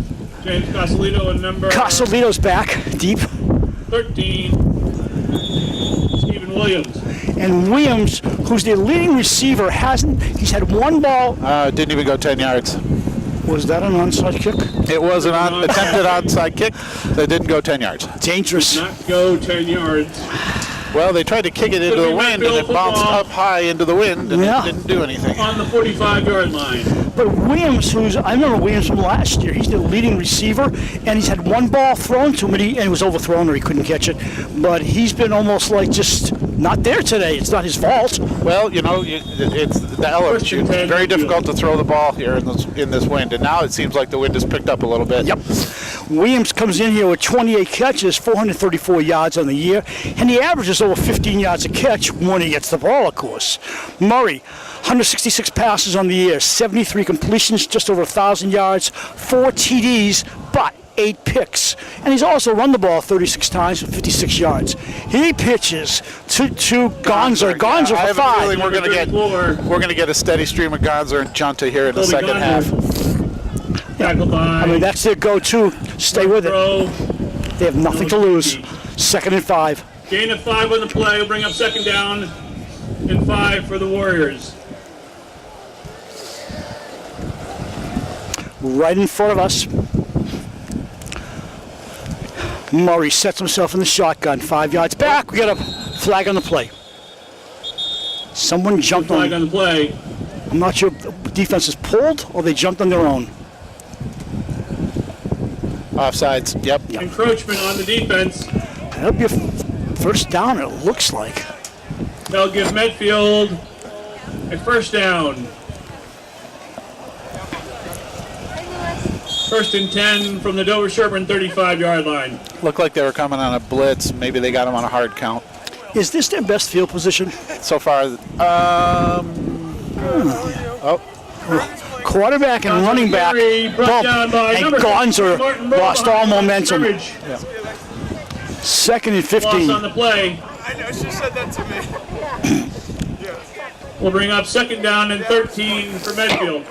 James Casalito, and number... Casalito's back, deep. 13, Stephen Williams. And Williams, who's the leading receiver, he's had one ball. Didn't even go 10 yards. Was that an onside kick? It was an attempted onside kick that didn't go 10 yards. Dangerous. Did not go 10 yards. Well, they tried to kick it into the wind, and it bounced up high into the wind, and it didn't do anything. On the 45-yard line. But Williams, I remember Williams from last year, he's the leading receiver, and he's had one ball thrown to him, and it was overthrown or he couldn't catch it. But he's been almost like just not there today. It's not his fault. Well, it's the elements. It's very difficult to throw the ball here in this wind, and now it seems like the wind has picked up a little bit. Yep. Williams comes in here with 28 catches, 434 yards on the year, and he averages over 15 yards a catch when he gets the ball, of course. Murray, 166 passes on the year, 73 completions, just over 1,000 yards, 4 TDs, but 8 picks. And he's also run the ball 36 times for 56 yards. He pitches to Gonzer. Gonzer I for have 5. a feeling we're going to get a steady stream of Gonzer and Junta here in the second half. I mean, that's their go-to. Stay with it. They have nothing to lose. 2nd and 5. Gain of 5 on the play. We'll bring up 2nd down and 5 for the Warriors. Right in front of us. Murray sets himself in the shotgun. 5 yards back. We got a flag on the play. Someone jumped Flag on the play. I'm not sure if the defense is pulled or they jumped on their own. Offsides, yep. Encroachment on the defense. That'll be a first down, it looks like. They'll give Medfield a 1st down. 1st and 10 from the Dover-Sherborn 35-yard line. Looked like they were coming on a blitz. Maybe they got them on a hard count. Is this their best field position? So far, Quarterback and running back, brought down by and number Gonzer lost all momentum. Yeah. 2nd and 15. Loss on the play. I know, she said that to me. We'll bring up 2nd down and 13 for Medfield.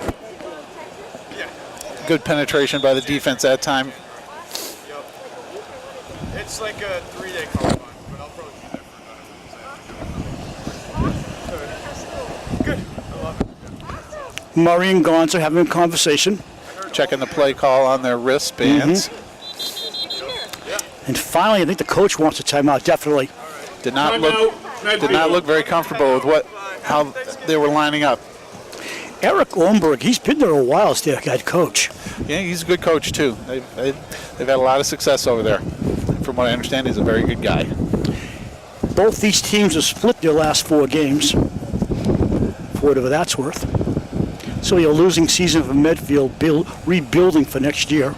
good penetration by the defense that time. Yep. It's like a 3-day combine, but I'll probably be there for another. Good. I love it. Murray and Gons are having a conversation. Checking the play call on their wristbands. And finally, I think the coach wants a timeout, definitely. Did not look very comfortable with how they were lining up. Eric Ornberg, he's been there a while as their head coach. Yeah, he's a good coach too. They've had a lot of success over there. From what I understand, he's a very good guy. Both these teams have split their last 4 games, for whatever that's worth. So a losing season for Medfield, rebuilding for next year.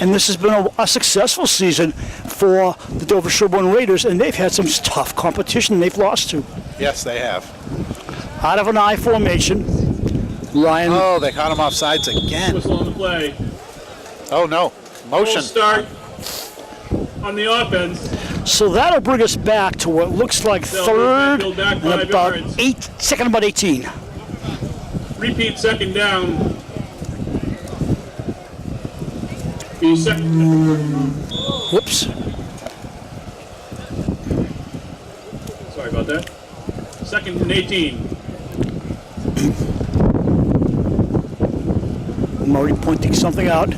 And this has been a successful season for the Dover-Sherborn Raiders, and they've had some tough competition they've lost to. Yes, they have. Out of an I formation, Ryan. Oh, they caught him off sides again. Whistle on the play. Oh no, motion. Full start on the offense. So that'll bring us back to what looks like third and about 18. Repeat second down. The second. Whoops. Sorry about that. 2nd and 18. Murray pointing something out.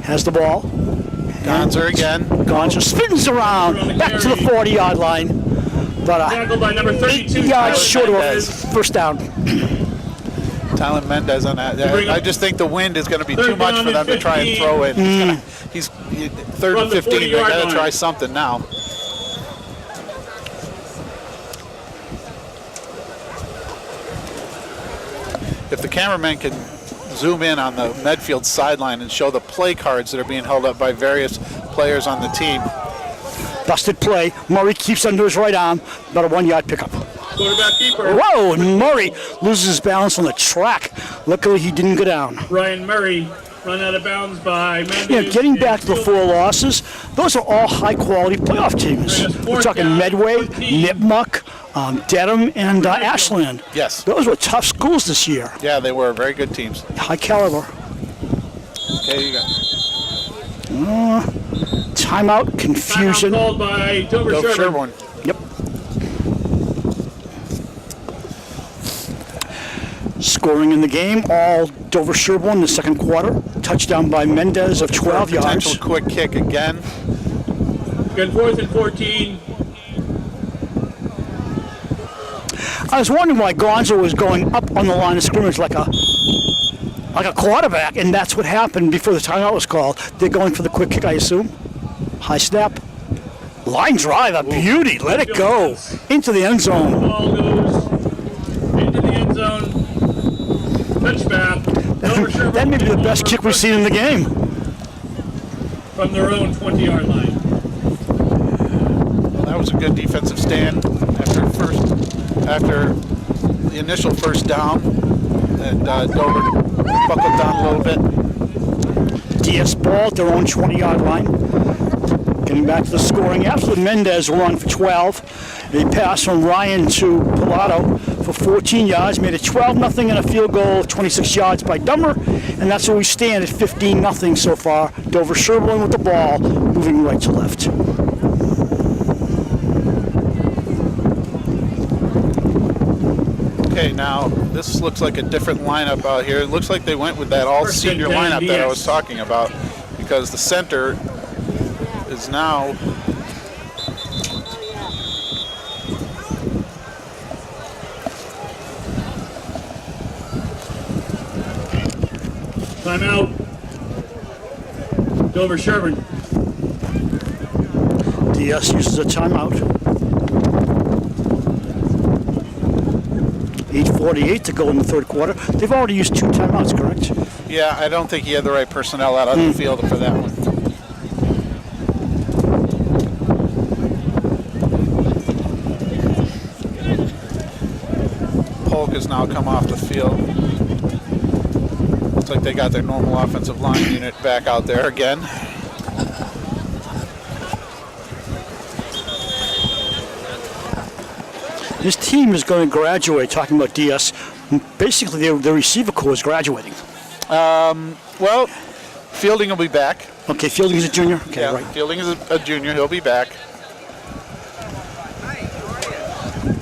Has the ball. Gonzer again. Gonzer spins around. Back to the 40-yard line. But Tackled by number 32. 8 yards short of a Mendez. first down. Tyler Mendez on that. I just think the wind is going to be too much for them to try and throw it. He's third and 15. They got to try something now. If the cameraman can zoom in on the Medfield sideline and show the play cards that are being held up by various players on the team. Busted play. Murray keeps under his right arm. About a 1 yard pickup. Quarterback keeper. Whoa, and Murray loses his balance on the track. Luckily, he didn't go down. Ryan Murray run out of bounds by Mendez. Yeah, getting back to the 4 losses, those are all high-quality playoff teams. We're talking Medway, Nipmuc, Dedham, and Ashland. Yes. Those were tough schools this year. Yeah, they were very good teams. High caliber. Okay, you go. Timeout, confusion. Timeout called by dover-sherborn. Yep. Scoring in the game, all dover-sherborn in the second quarter. Touchdown by Mendez of 12 yards. Potential quick kick again. Good 4th and 14. I was wondering why Gonzo was going up on the line of scrimmage like a quarterback, and that's what happened before the timeout was called. They're going for the quick kick, I assume. High snap. Line drive, a beauty. Let it go. Into the end zone. Ball goes into the end zone. Touchback. That may be the best kick we've seen in the game. From their own 20-yard line. Well, that was a good defensive stand after the initial first down, and Dover buckled down a little bit. DS ball at their own 20-yard line. Getting back to the scoring after the Mendez run for 12. They pass from Ryan to Pilato for 14 yards, made it 12-0 and a field goal of 26 yards by Dummer, and that's where we stand at 15-0 so far. Dover-Sherborn with the ball, moving right to left. Okay, now this looks like a different lineup out here. It looks like they went with that all-senior lineup that I was talking about, because the center is now Timeout. Dover-Sherborn. DS uses a timeout. 8:48 to go in the third quarter. They've already used 2 timeouts, correct? Yeah, I don't think he had the right personnel out on the field for that one. Polk has now come off the field. Looks like they got their normal offensive line unit back out there again. This team is going to graduate, talking about DS. Basically, the receiver corps is graduating. Well, Fielding will be back. Okay, Fielding is a junior? Okay, Yeah, right. Fielding is a junior. He'll be back.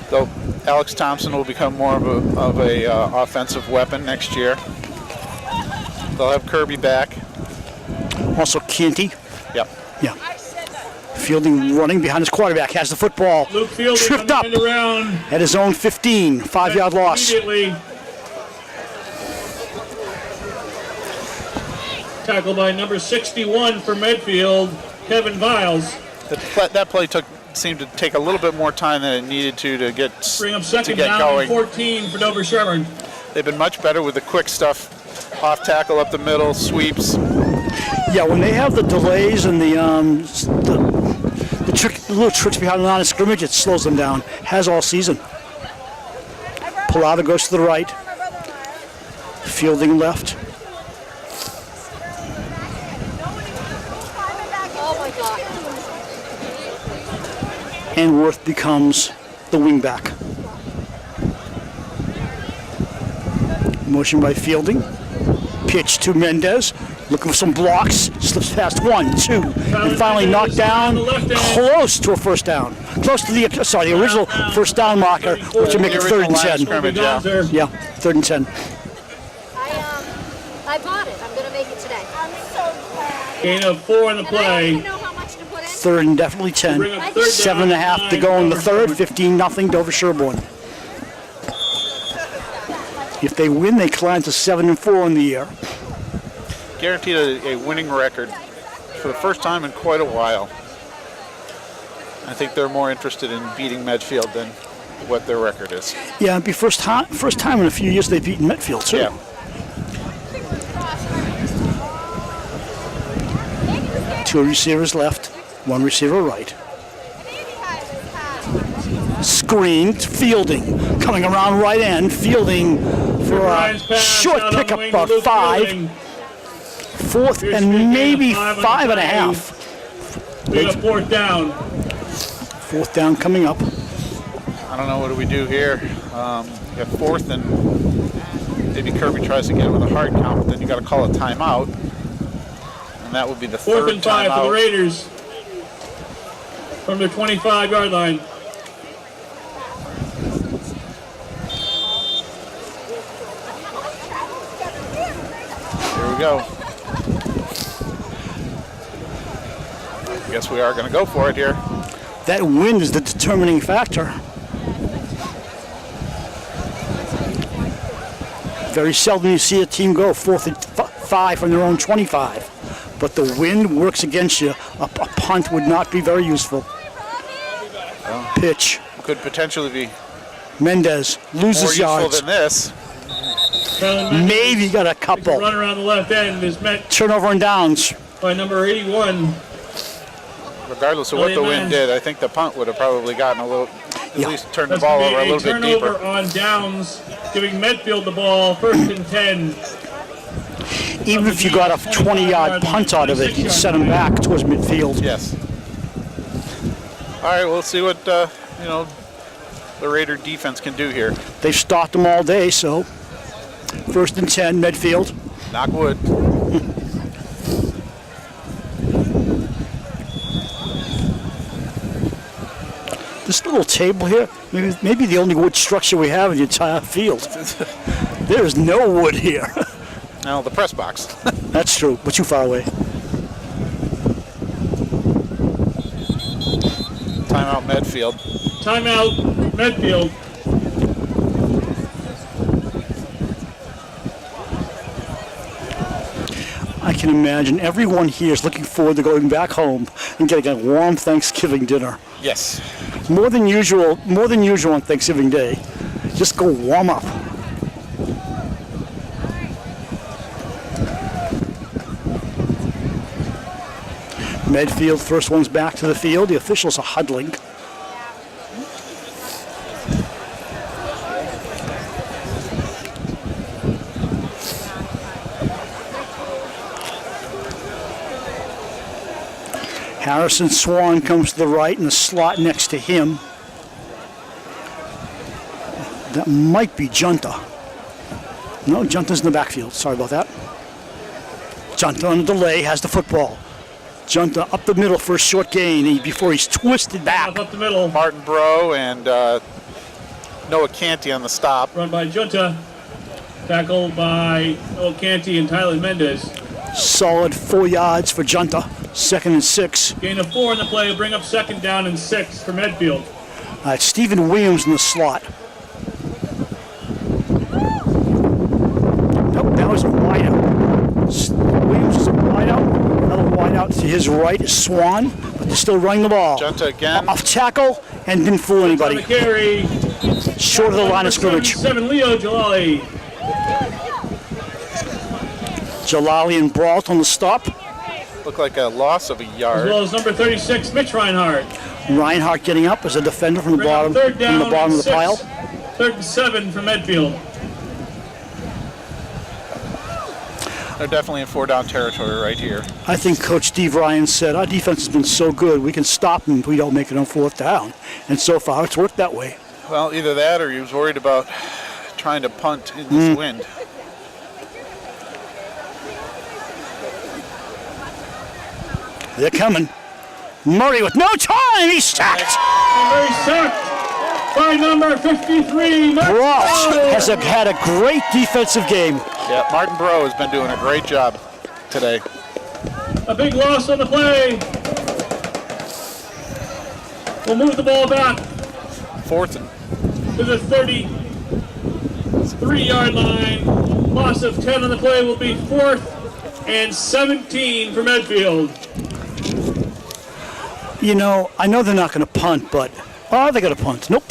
So Alex Thompson will become more of a offensive weapon next year. They'll have Kirby back. Also, Canty. Yep. Yeah. Fielding running behind his quarterback, has the football. Luke Fielding Tripped up coming in around at his own 15, 5-yard loss. immediately. Tackled by number 61 for Medfield, Kevin Viles. That play seemed to take a little bit more time than it needed to get Bring up second get down going. and 14 for Dover-Sherborn. They've been much better with the quick stuff, off tackle up the middle, sweeps. Yeah, when they have the delays and the little tricks behind the line of scrimmage, it slows them down. Has all season. Pilata goes to the right. Fielding left. Oh my God. And Worth becomes the wingback. Motion by Fielding. Pitch to Mendez. Looking for some blocks. Slips past 1, 2, and finally knocked down. Close to a first down. Close to the original first down marker, which would make it 3rd and 10. Yeah, 3rd and 10. I bought it. I'm going to make it today. I'm so glad. Gain of 4 on the And I don't play. even know how much to put in. Third and definitely 10. Bring up third down, 7.5 to go in the third. 15-0 Dover-Sherborn. If they win, they climb to 7-4 in the year. Guaranteed a winning record for the first time in quite a while. I think they're more interested in beating Medfield than what their record is. Yeah, it'd be first time in a few years they've beaten Medfield too. Yeah. Two receivers left, one receiver right. Screened, Fielding coming around right end. Fielding for a short pickup, about 5. Fourth and maybe 5.5. We got fourth down. Fourth down coming up. I don't know, what do we do here? You got fourth and maybe Kirby tries to get it with a hard count, but then you got to call a timeout. And that would be the Fourth third and 5 for the timeout. Raiders from their 25-yard line. Here we go. I guess we are going to go for it here. That wind is the determining factor. Very seldom you see a team go 4th and 5 from their own 25. But the wind works against you. A punt would not be very useful. Pitch. Could potentially be Mendez more loses useful yards. than this. Maybe got a couple. Run around the left end is met Turnover and downs. by number 81. Regardless of what the wind did, I think the punt would have probably gotten a little, at least turned the That's ball gonna over a be little bit turnover deeper. on downs, giving Medfield the ball, 1st and 10. Even if you got a 20-yard punt out of it, you'd set them back towards midfield. Yes. All right, we'll see what the Raider defense can do here. They've stalked them all day, so 1st and 10, Medfield. Knock wood. This little table here, maybe the only wood structure we have in the entire field. There is no wood here. Now the press box. That's true, but too far away. Timeout Medfield. Timeout, Medfield. I can imagine everyone here is looking forward to going back home and getting a warm Thanksgiving dinner. Yes. More than usual on Thanksgiving Day. Just go warm up. Medfield, first one's back to the field. The officials are huddling. Harrison Swan comes to the right in the slot next to him. That might be Junta. No, Junta's in the backfield. Sorry about that. Junta on the delay has the football. Junta up the middle for a short gain before he's twisted back. Up the middle. Martin Bro and Noah Canty on the stop. Run by Junta. Tackled by Noah Canty and Tyler Mendez. Solid 4 yards for Junta. 2nd and 6. Gain of 4 in the play will bring up 2nd down and 6 for Medfield. Stephen Williams in the slot. Nope, that was a wideout. Williams is a wideout. Another wideout to his right is Swan, but they're still running the ball. Junta again. Off tackle and didn't fool anybody. On the carry. Short of the line of scrimmage. 7 Leo Jalali. Jalali and Brault on the stop. Looked like a loss of a As yard. well as number 36, Mitch Reinhardt. Reinhardt getting up as a defender from the Bring up bottom, 3rd down of the and 6. pile. 3rd and 7 for Medfield. They're definitely in 4-down territory right here. I think Coach Steve Ryan said, our defense has been so good, we can stop them if we don't make it on 4th down. And so far, it's worked that way. Well, either that or he was worried about trying to punt in this wind. They're coming. Murray with no time, he's sacked. Murray sacked by number 53. Brault has had a great defensive game. Yeah, Martin Bro has been doing a great job today. A big loss on the play. will move the ball back Fourth and to the 33-yard line. Loss of 10 on the play will be 4th and 17 for Medfield. You know, I know they're not going to punt, but are they going to punt? Nope.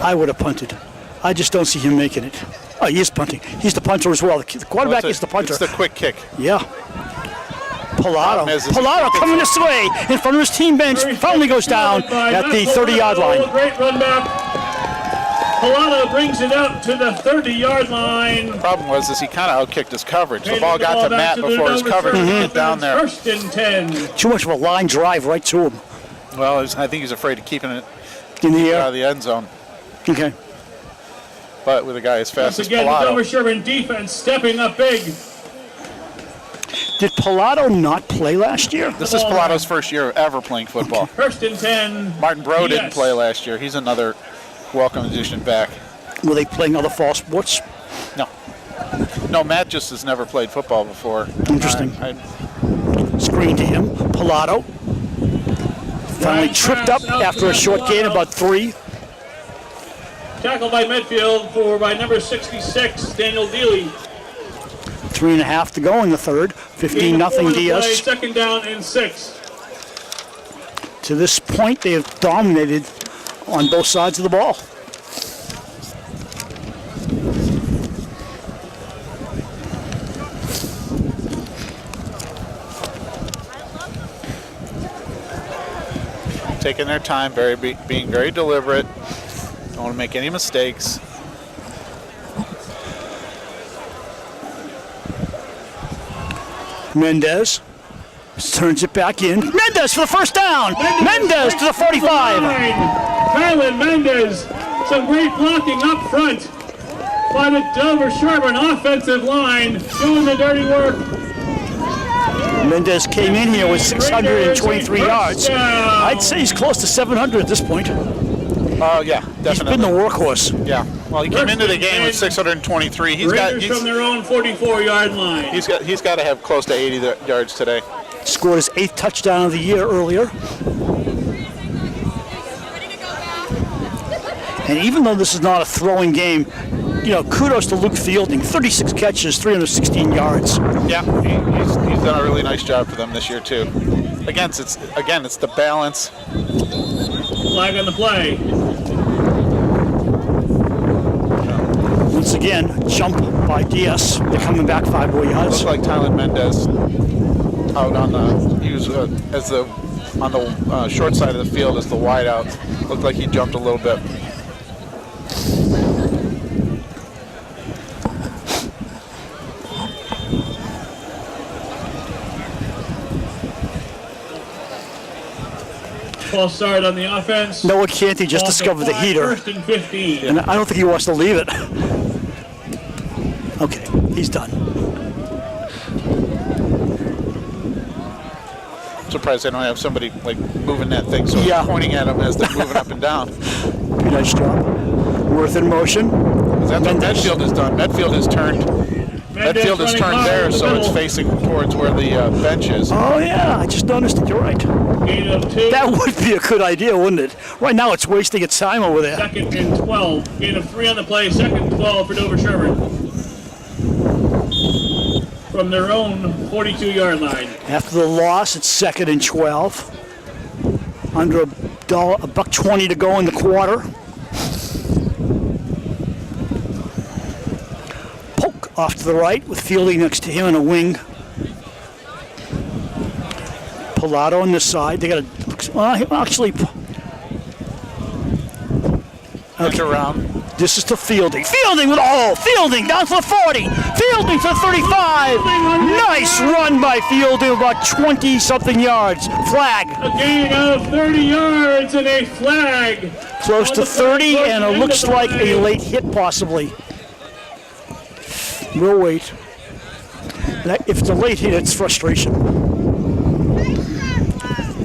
I would have punted. I just don't see him making it. Oh, he is punting. He's the punter as well. The quarterback is the punter. It's the quick kick. Yeah. Pilato. Is Pilato coming this way in front of his team bench. Finally goes down at the 30-yard line. Great run back. Pilato brings it up to the 30-yard line. The problem was he kind of outkicked his coverage. The ball got to Matt before his coverage could get down there. 1st and 10. Too much of a line drive right to him. Well, I think he's afraid of keeping it In the out air. of the end zone. Okay. But with a guy as fast Once as again, the Pilato. dover-sherborn defense stepping up big. Did Pilato not play last year? This is Pilato's first year ever playing football. 1st and 10. Martin Bro didn't Yes. play last year. He's another welcome addition back. Were they playing other fall sports? No, Matt just has never played football before. Interesting. I- Screen to him. Pilato. Finally tripped up after a short gain, about 3. Tackled by Medfield by number 66, Daniel Dealey. 3.5 to go in the third. 15-0 DS. 2nd down and 6. To this point, they have dominated on both sides of the ball. taking their time, being very deliberate. Don't want to make any mistakes. Mendez turns it back in. Mendez for the first down. Mendez to the 45. Kylan Mendez, some great blocking up front by the dover-sherborn offensive line, doing the dirty work. Mendez came in here with 623 yards. I'd say he's close to 700 at this point. Oh yeah, definitely. He's been the workhorse. Yeah. Well, he came into the game with 623. Raiders from their own 44-yard line. He's got to have close to 80 yards today. Scored his 8th touchdown of the year earlier. And even though this is not a throwing game, you know, kudos to Luke Fielding. 36 catches, 316 yards. Yeah, he's done a really nice job for them this year too. It's the balance. Flag on the play. Once again, jump by DS. They're coming back 5 more yards. Looks like Tyler Mendez out on the on the short side of the field as the wide out. Looked like he jumped a little bit. False start on the offense. Noah Canty just discovered the heater. 1st and 15. And I don't think he wants to leave it. Okay, he's done. I'm surprised they don't have somebody like moving that thing so Yeah. he's pointing at him as they're moving up and down. Pretty nice job. Worth in motion. That's what Medfield has done. Medfield has turned there, so it's facing towards where the bench is. Oh yeah, I just noticed it. You're right. Gain of 2. That would be a good idea, wouldn't it? Right now it's wasting its time over there. 2nd and 12. Gain of 3 on the play. 2nd and 12 for dover-sherborn. From their own 42-yard line. After the loss, it's 2nd and 12. Under $1.20 to go in the quarter. Poke off to the right with Fielding next to him in a wing. Pilato on this side. They got actually. Look around. This is to Fielding. Fielding Fielding down to the 40. Fielding to the 35. Nice run by Fielding, about 20-something yards. Flag. A gain of 30 yards and a flag. Close to 30, and it looks like a late hit possibly. We'll wait. If it's a late hit, it's frustration.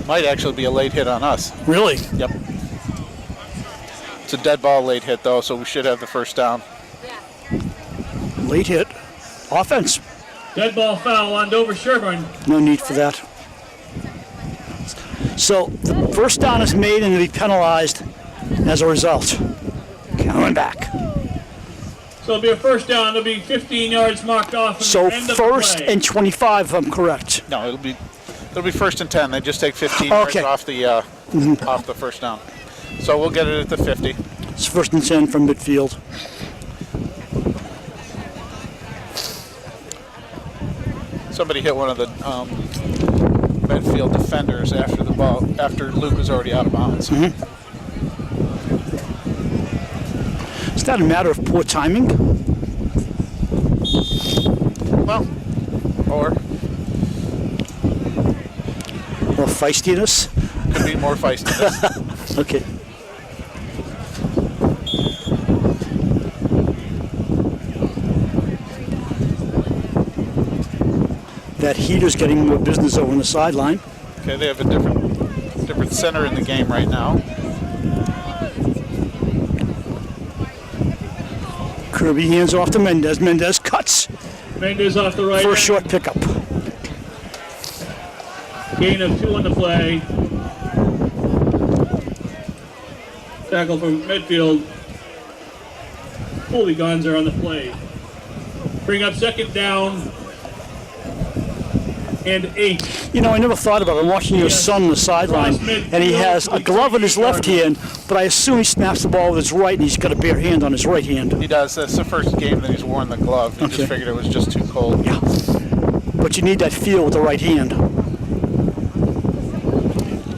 Might actually be a late hit on us. Really? Yep. It's a dead ball late hit though, so we should have the first down. Late hit. Offense. Dead ball foul on dover-sherborn. No need for that. So the first down is made and they'll be penalized as a result. Coming back. So it'll be a first down. It'll be 15 yards marked off. At So the end of the first play. and 25, if I'm correct. No, it'll be first and 10. They just take 15 Okay. yards off the first down. So we'll get it at the 50. It's first and 10 from midfield. Somebody hit one of the Medfield defenders after Luke was already out of bounds. Is that a matter of poor timing? Well, or Or feistiness? could be more feistiness. Okay. That heater's getting more business over on the sideline. Okay, they have a different center in the game right now. Kirby hands off to Mendez. Mendez cuts Mendez off the right. for a end. short pickup. Gain of 2 on the play. Tackle from Medfield. Holy guns are on the play. Bring up second down and 8. You know, I never thought about it. I'm watching your son on the sideline, and he has a glove in his left hand, but I assume he snaps the ball with his right, and he's got a bare hand on his right hand. He does. That's the first game that he's worn the glove. He Okay. just figured it was just too cold. Yeah. But you need that feel with the right hand.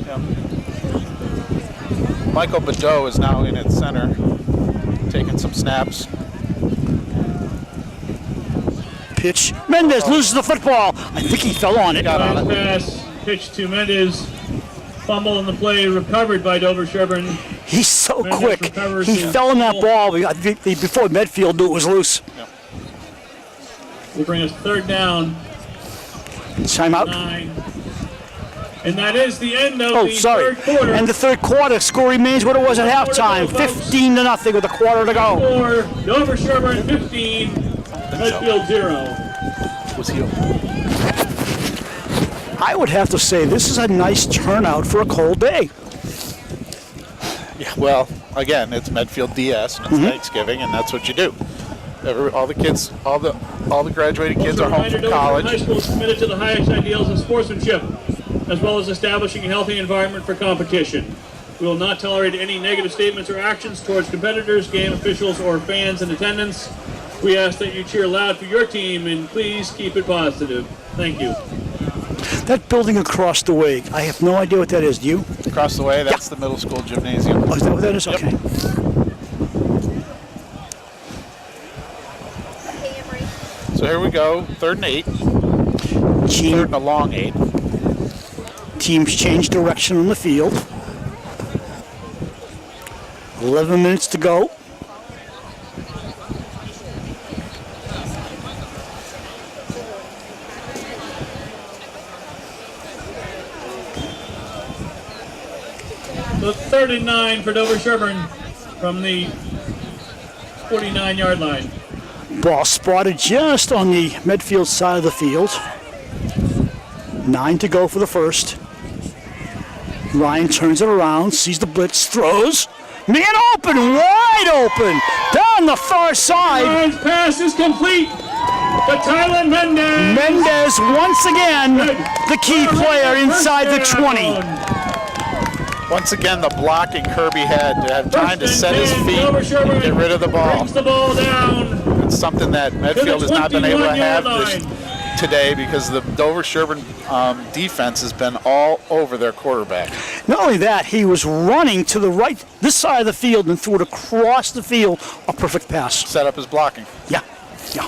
Yeah. Michael Badeau is now in at center, taking some snaps. Pitch. Mendez loses the football. I think he fell on it. Got on it. Pass, pitch to Mendez. Fumble in the play, recovered by dover-sherborn. He's so Mendez quick. recovers He the fell on that ball. ball before Medfield knew it was loose. Will bring us third down, Timeout. 9. And that is the end of Oh, the sorry. third quarter. And the third quarter score remains what it was at halftime. 15-0 with a quarter to go. For dover-sherborn 15, Medfield 0. Was he? I would have to say this is a nice turnout for a cold day. Yeah. Well, again, it's Medfield DS and it's Thanksgiving, and that's what you do. All the kids, all the graduating kids are home from High college. school is committed to the highest ideals of sportsmanship, as well as establishing a healthy environment for competition. We will not tolerate any negative statements or actions towards competitors, game officials, or fans in attendance. We ask that you cheer loud for your team and please keep it positive. Thank you. That building across the way, I have no idea what that is. Do you? Across the way, that's the middle school gymnasium. Oh, is that what that is? Yep. Okay. So here we go, 3rd and 8. 3rd and a long 8. Teams change direction on the field. 11 minutes to go. So 3rd and 9 for dover-sherborn from the 49-yard line. Ball spotted just on the Medfield side of the field. 9 to go for the first. Ryan turns it around, sees the blitz, throws. Man open, wide open, down the far side. Ryan's pass is complete to Tyler Mendez. Mendez once again, the key player inside the 20. Once again, the blocking Kirby had to have time to set his feet Dover-sherborn and get rid of the ball. brings the ball down. It's something that Medfield has not been able to have 21-yard today because the Dover-Sherborn defense has been all over their quarterback. Not only that, he was running to the right, this side of the field, and threw it across the field, a perfect pass. Set up his blocking. Yeah, yeah.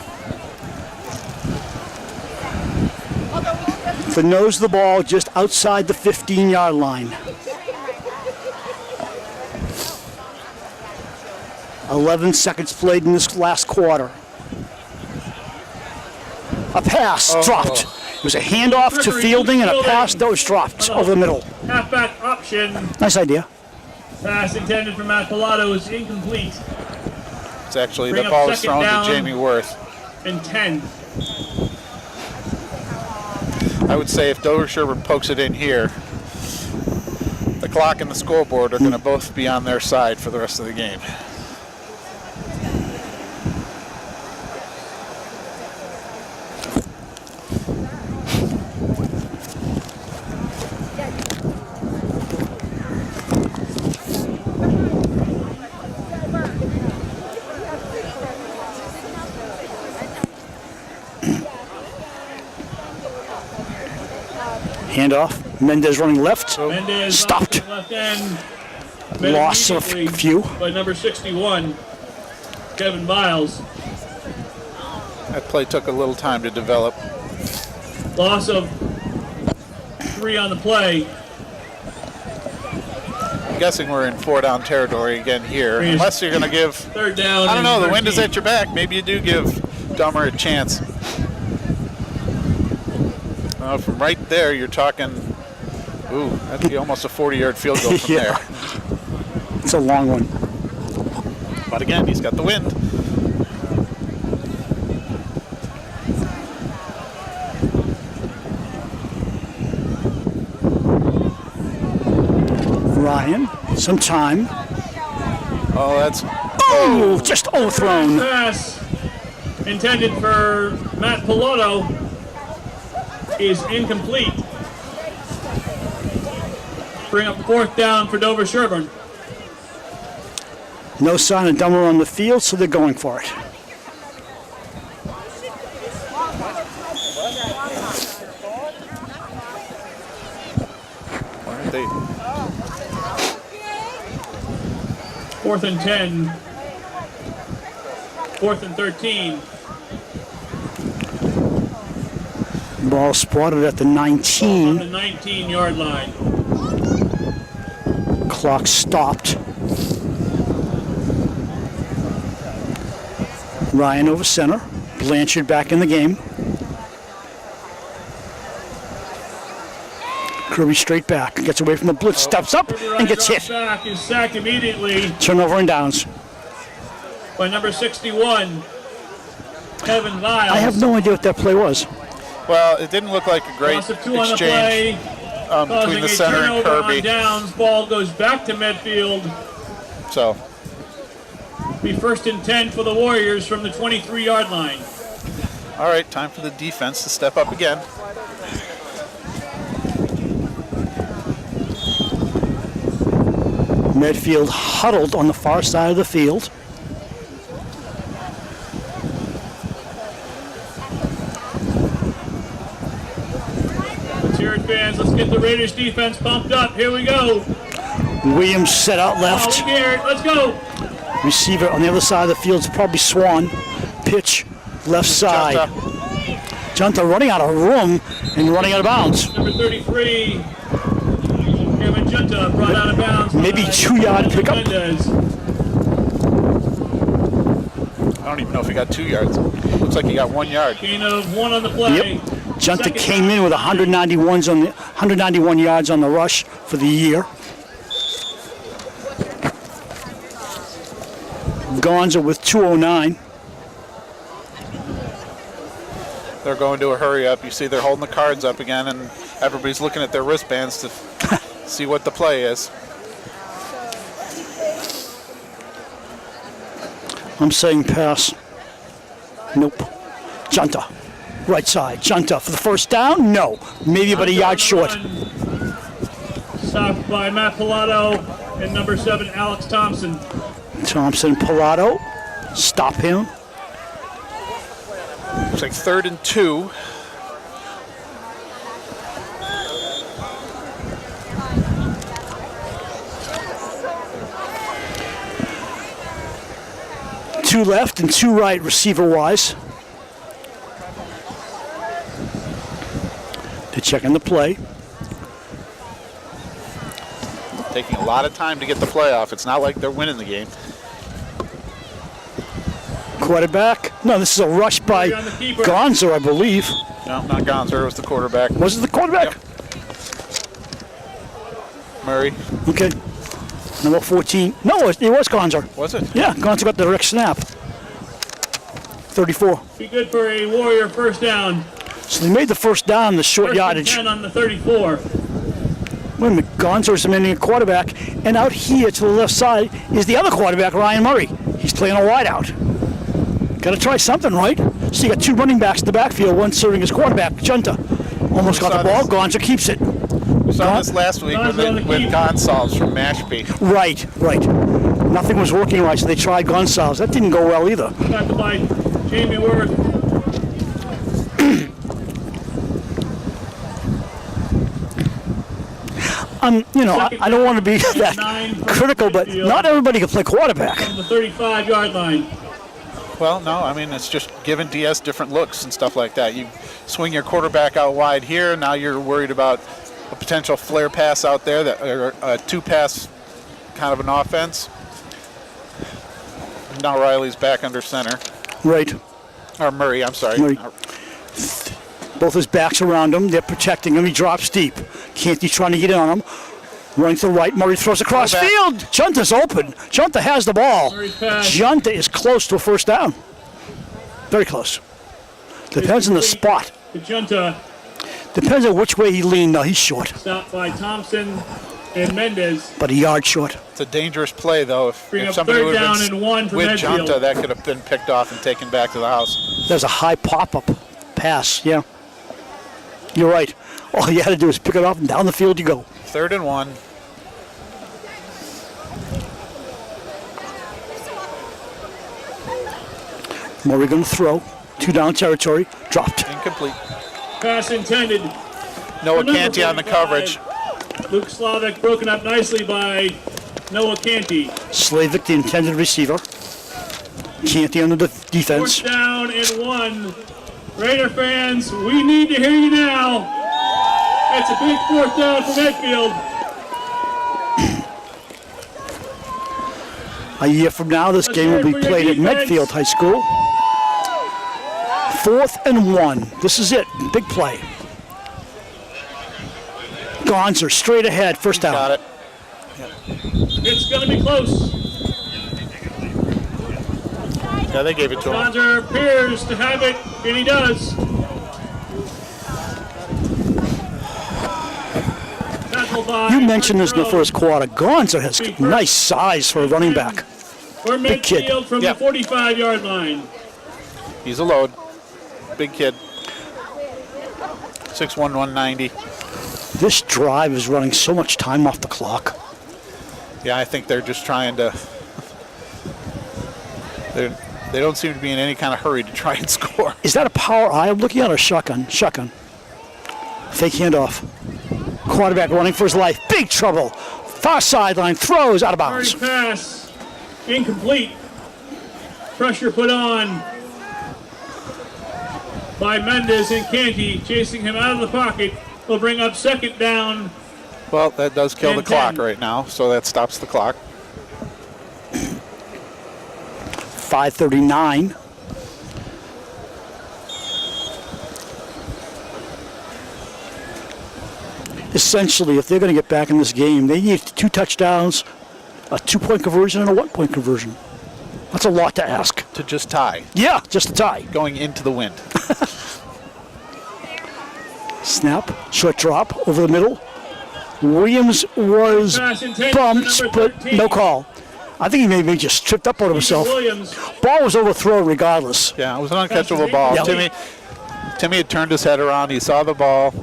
The nose of the ball just outside the 15-yard line. 11 seconds played in this last quarter. A pass dropped. It was a handoff to Fielding and a pass that was dropped over the middle. Halfback option. Nice idea. Pass intended for Matt Pilato is incomplete. It's actually, Bring the up ball was second thrown down. to Jamie Worth. And 10. I would say if Dover-Sherborn pokes it in here, clock and the scoreboard are going to both be on their side for the rest of the game. Handoff. Mendez running left. Mendez Stopped. off the left end. Loss of a few. By number 61, Kevin Miles. That play took a little time to develop. Loss of 3 on the play. I'm guessing we're in 4-down territory again here. Unless you're going to give... 3rd down. I don't know, the wind is 13. at your back. Maybe you do give Dummer a chance. From right there, you're talking... Ooh, that'd be almost a 40-yard field goal from Yeah. there. It's a long one. But again, he's got the wind. Ryan, some time. Oh, that's... Oh, just overthrown. Pass intended for Matt Piloto is incomplete. Bring up 4th down for Dover-Sherborn. No sign of Dummer on the field, so they're going for it. Why aren't they... 4th and 10. 4th and 13. Ball spotted at the On 19. the 19-yard line. Clock stopped. Ryan over center. Blanchard back in the game. Kirby straight back. Gets away from the blitz. Steps up and gets hit. Back is sacked immediately Turnover and downs. by number 61, Kevin Miles. I have no idea what that play was. Well, it didn't look like a great Loss of 2 on the play, exchange causing between the a center and turnover Kirby. on downs. Ball goes back to Medfield. So, Be 1st and 10 for the Warriors from the 23-yard line. all right, time for the defense to step up again. Medfield huddled on the far side of the field. Let's hear it, fans. Let's get the Raiders defense pumped up. Here we go. Williams set out Oh, left. we hear it. Let's go. Receiver on the other side of the field is probably Swan. Pitch left side. Junta running out of room and running out of bounds. Number 33, Kevin Junta, brought out of bounds. Maybe by 2-yard pickup. Mendez. I don't even know if he got 2 yards. Looks like he got 1 yard. Gain of 1 on the play. Yep. Junta Second came in with 191 yards on the rush for the year. Gonza with 209. They're going to a hurry up. You see they're holding the cards up again, and everybody's looking at their wristbands to see what the play is. I'm saying pass. Nope. Junta. Right side. Junta for the first down? No. Maybe about a yard short. Stopped by Matt Pilato and number 7, Alex Thompson. Thompson, Pilato. Stop him. Looks like 3rd and 2. Two left and two right receiver-wise. They're checking the play. Taking a lot of time to get the play off. It's not like they're winning the game. Quarterback. No, this is a rush by On the keeper. Gonzo, I believe. No, not Gonzer. It was the quarterback. Was it the quarterback? Yep. Murray. Okay. Number 14. No, it was Gonzo. Was it? Yeah, Gonzo got the direct snap. 34. Be good for a Warrior first down. So they made the first down, the short 1st and yardage. 10 on the 34. Well, Wait a minute, Gonzo's amending a quarterback, and out here to the left side is the other quarterback, Ryan Murray. He's playing a wide out. Got to try something, right? So you got two running backs in the backfield, one serving as quarterback. Junta almost got the ball. Gonzo keeps it. We saw this last week with Gonsalves from Mashpee. Right. Nothing was working right, so they tried Gonsalves. That didn't go well either. Tackled by Jamie Worth. I don't want to be that critical, but not everybody can play quarterback. From the 35-yard line. Well, no, I mean, it's just giving DS different looks and stuff like that. You swing your quarterback out wide here, now you're worried about a potential flare pass out there, or a two-pass kind of an offense. Now Riley's back under center. Right. Or Murray, I'm sorry. Murray. Both his backs around him. They're protecting him. He drops deep. Canty trying to get in on him. Running to the right. Murray throws across field. Junta's open. Junta has the ball. Junta is close to a first down. Very close. Depends on the spot. Junta. Depends on which way he leaned. No, he's short. Stopped by Thompson and Mendez. But a yard short. It's a dangerous play, though. If somebody third would down have and one been for with Medfield. Junta, that could have been picked off and taken back to the house. There's a high pop-up pass, yeah. You're right. All you had to do is pick it off and down the field you go. 3rd and 1. Murray going to throw. 2 down territory. Dropped. Incomplete. Pass intended. Noah Canty on the coverage. Luke Slavic broken up nicely by Noah Canty. Slavic, the intended receiver. Canty on the defense. 4th down and 1. Raider fans, we need to hear you now. It's a big 4th down for Medfield. A year from now, this game will be played at Medfield High School. 4th and 1. This is it. Big play. Gonzer straight ahead. First down. Got it. It's going to be close. Yeah, they gave it to him. Gonzer appears to have it, and he does. You mentioned this in the first quarter. Gonzer has nice size for a running back. For Big kid. Medfield from the 45-yard line. He's a load. Big kid. 6'1", 190. This drive is running so much time off the clock. Yeah, I think they're just trying to... They don't seem to be in any kind of hurry to try and score. Is that a power eye I'm looking at or shotgun? Shotgun. Fake handoff. Quarterback running for his life. Big trouble. Far sideline. Throws out of bounds. Hurry pass. Incomplete. Pressure put on by Mendez and Canty, chasing him out of the pocket. Will bring up 2nd down. Well, that does kill the And clock 10. right now, so that stops the clock. 5:39. Essentially, if they're going to get back in this game, they need 2 touchdowns, a 2-point conversion, and a 1-point conversion. That's a lot to ask. To just tie. Yeah, just a tie. Going into the wind. Snap, short drop over the middle. Williams was Pass intended for bumped, number but 13. no call. I think he maybe just tripped up on himself. Williams. Ball was overthrown regardless. Yeah, it was an uncatchable ball. Yeah. Timmy had turned his head around. He saw the ball.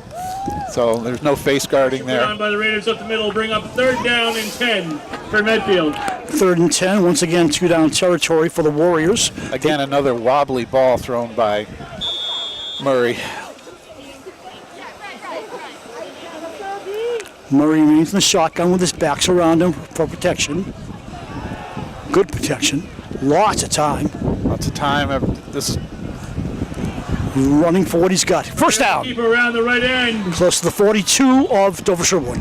So there's no face guarding Put there. on by the Raiders up the middle. Bring up 3rd down and 10 for Medfield. 3rd and 10. Once again, 2 down territory for the Warriors. Again, another wobbly ball thrown by Murray. Murray remains in the shotgun with his backs around him for protection. Good protection. Lots of time. Lots of time. This is Running for what he's got. First down. Keep around the right end. Close to the 42 of dover-sherborn.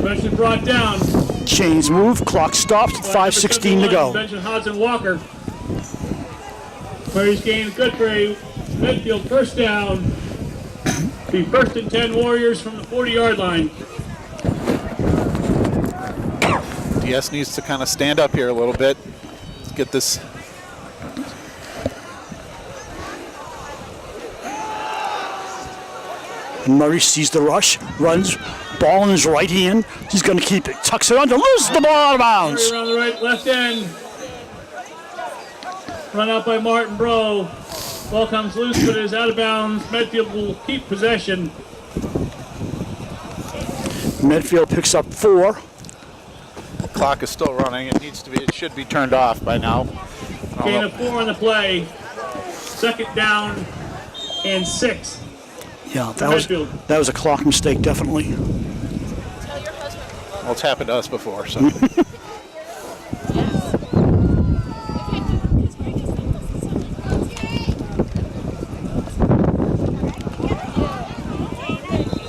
Pressure brought down. Chains move. Clock stops. 5:16 to go. Benjamin Hodson Walker. Murray's gain good for a Medfield first down. Be 1st and 10 Warriors from the 40-yard line. DS needs to kind of stand up here a little bit. Let's get this. Murray sees the rush, runs, ball in his right hand. He's going to keep it. Tucks it under, loses the ball out of bounds. Around the right, left end. Run out by Martin Bro. Ball comes loose, but is out of bounds. Medfield will keep possession. Medfield picks up 4. The clock is still running. It should be turned off by now. Gain of 4 on the play. Second down and 6. Yeah, that was a clock mistake, definitely. Well, it's happened to us before, so.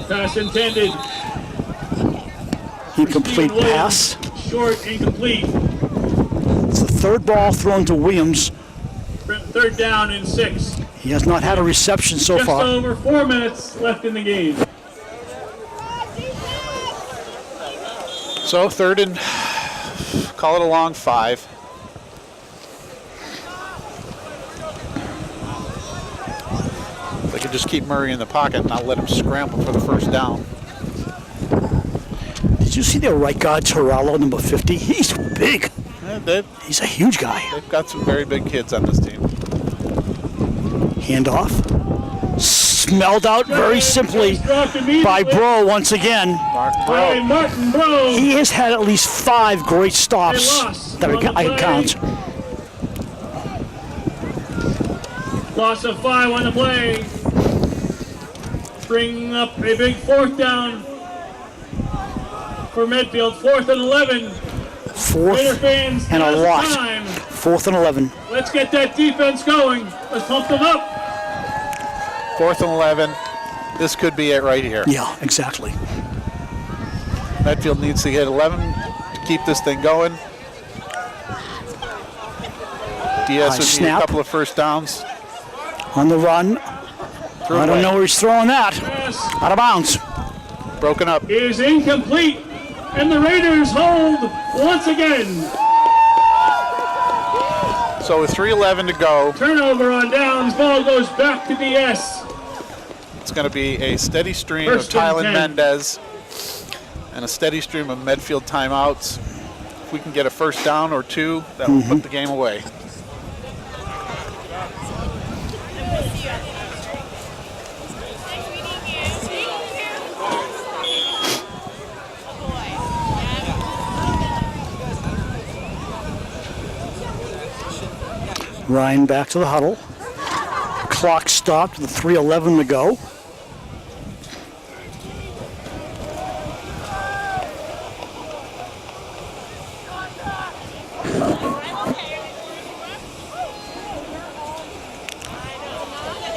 Pass intended. Incomplete pass. Short, incomplete. It's the third ball thrown to Williams. Third down and 6. He has not had a reception so Just far. over 4 minutes left in the game. So third and, call it a long 5. They could just keep Murray in the pocket and not let him scramble for the first down. Did you see their right guard, Torello, number 50? He's big. Yeah, He's a huge guy. they've got some very big kids on this team. Handoff. Smelled out very simply by Bro once again. Martin Bro. He has had at least 5 great stops that I can count. Loss of 5 on the play. Bringing up a big 4th down for Medfield. 4th and 11. 4th and a lot. 4th and 11. Let's get that defense going. Let's pump them up. 4th and 11. This could be it right here. Yeah, exactly. Medfield needs to get 11 to keep this thing going. DS would need a couple of first downs. On the run. I don't know where he's throwing that. Pass Out of bounds. Broken up. is incomplete. And the Raiders hold once again. So with 3:11 to go, Turnover on downs. Ball goes back to DS. it's going to be a steady stream First of and Tylen 10. Mendez and a steady stream of Medfield timeouts. If we can get a first down or 2, that will put the game away. Ryan back to the huddle. Clock stopped with 3:11 to go.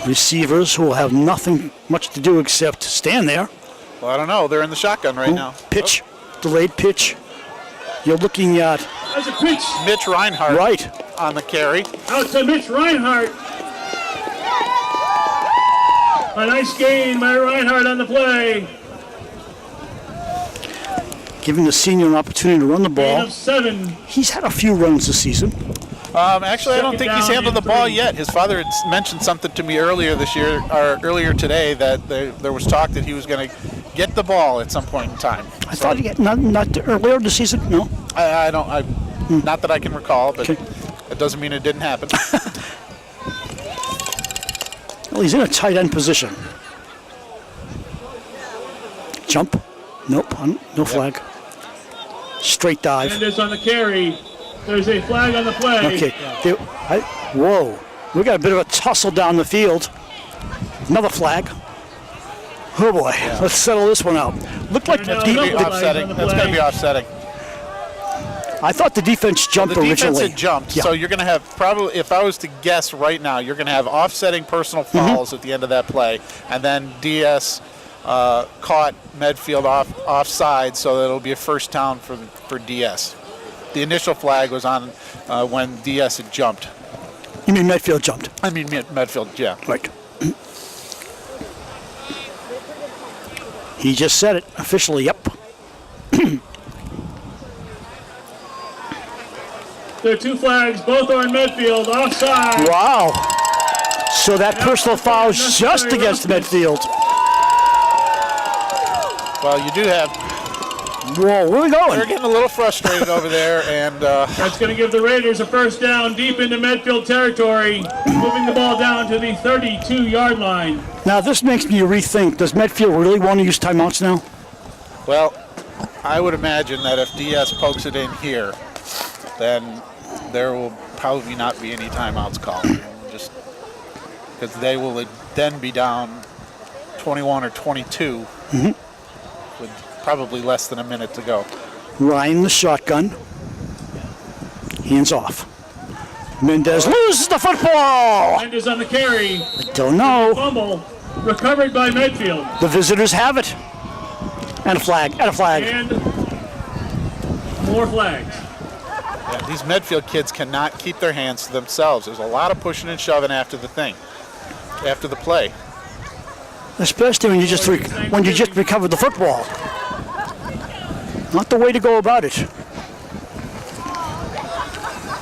Receivers who will have nothing much to do except stand there. Well, I don't know. They're in the shotgun right now. Pitch, delayed pitch. You're looking at That's a pitch Mitch Reinhardt right. on the carry. out to Mitch Reinhardt. A nice gain by Reinhardt on the play. Giving the senior an opportunity to run the Gain ball. of 7. He's had a few runs this season. Actually, I don't think he's Second handled the down ball and 3. yet. His father had mentioned something to me earlier this year, or earlier today, that there was talk that he was going to get the ball at some point in time. I thought he had not earlier this season. No. Not that I can recall, but Okay. it doesn't mean it didn't happen. Well, he's in a tight end position. Jump. Nope. No flag. Straight dive. Mendez on the carry. There's a flag on the play. Okay. Whoa. We got a bit of a tussle down the field. Another flag. Oh boy. Let's settle this one out. Looked like That's the gonna be Offsetting. That's going to be offsetting. I thought the defense jumped The defense originally. had jumped, Yeah. so you're going to have probably, if I was to guess right now, you're going to have offsetting personal fouls at the end of that play, and then DS caught Medfield offside, so that it'll be a first down for DS. The initial flag was on when DS had jumped. You mean Medfield jumped? I mean Medfield, yeah. Right. He just said it officially. Yep. There are 2 flags, both are in Medfield, offside. Wow. So that personal foul is just against Medfield. Well, you do have. Whoa, where are we going? They're getting a little frustrated over there, and That's going to give the Raiders a first down deep into Medfield territory, moving the ball down to the 32-yard line. Now, this makes me rethink. Does Medfield really want to use timeouts now? well, I would imagine that if DS pokes it in here, then there will probably not be any timeouts called. Just because they will then be down 21 or 22 with probably less than a minute to go. Ryan, the shotgun. Hands off. Mendez loses the football. Mendez on the carry. Don't know. Fumble. Recovered by Medfield. The visitors have it. And a flag. And a flag. And more flags. Yeah, these Medfield kids cannot keep their hands to themselves. There's a lot of pushing and shoving after the play. Especially when you just recovered the football. Not the way to go about it.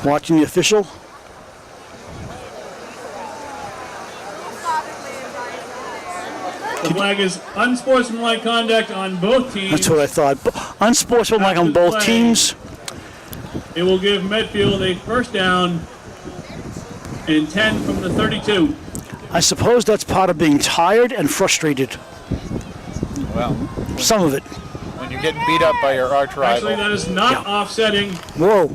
Watching the official. The flag is unsportsmanlike conduct on both teams. That's what I thought. Unsportsmanlike on both teams. It will give Medfield a first down and 10 from the 32. I suppose that's part of being tired and frustrated. Well, Some of it. when you're getting beat up by your arch Actually, rival. that is not offsetting Whoa.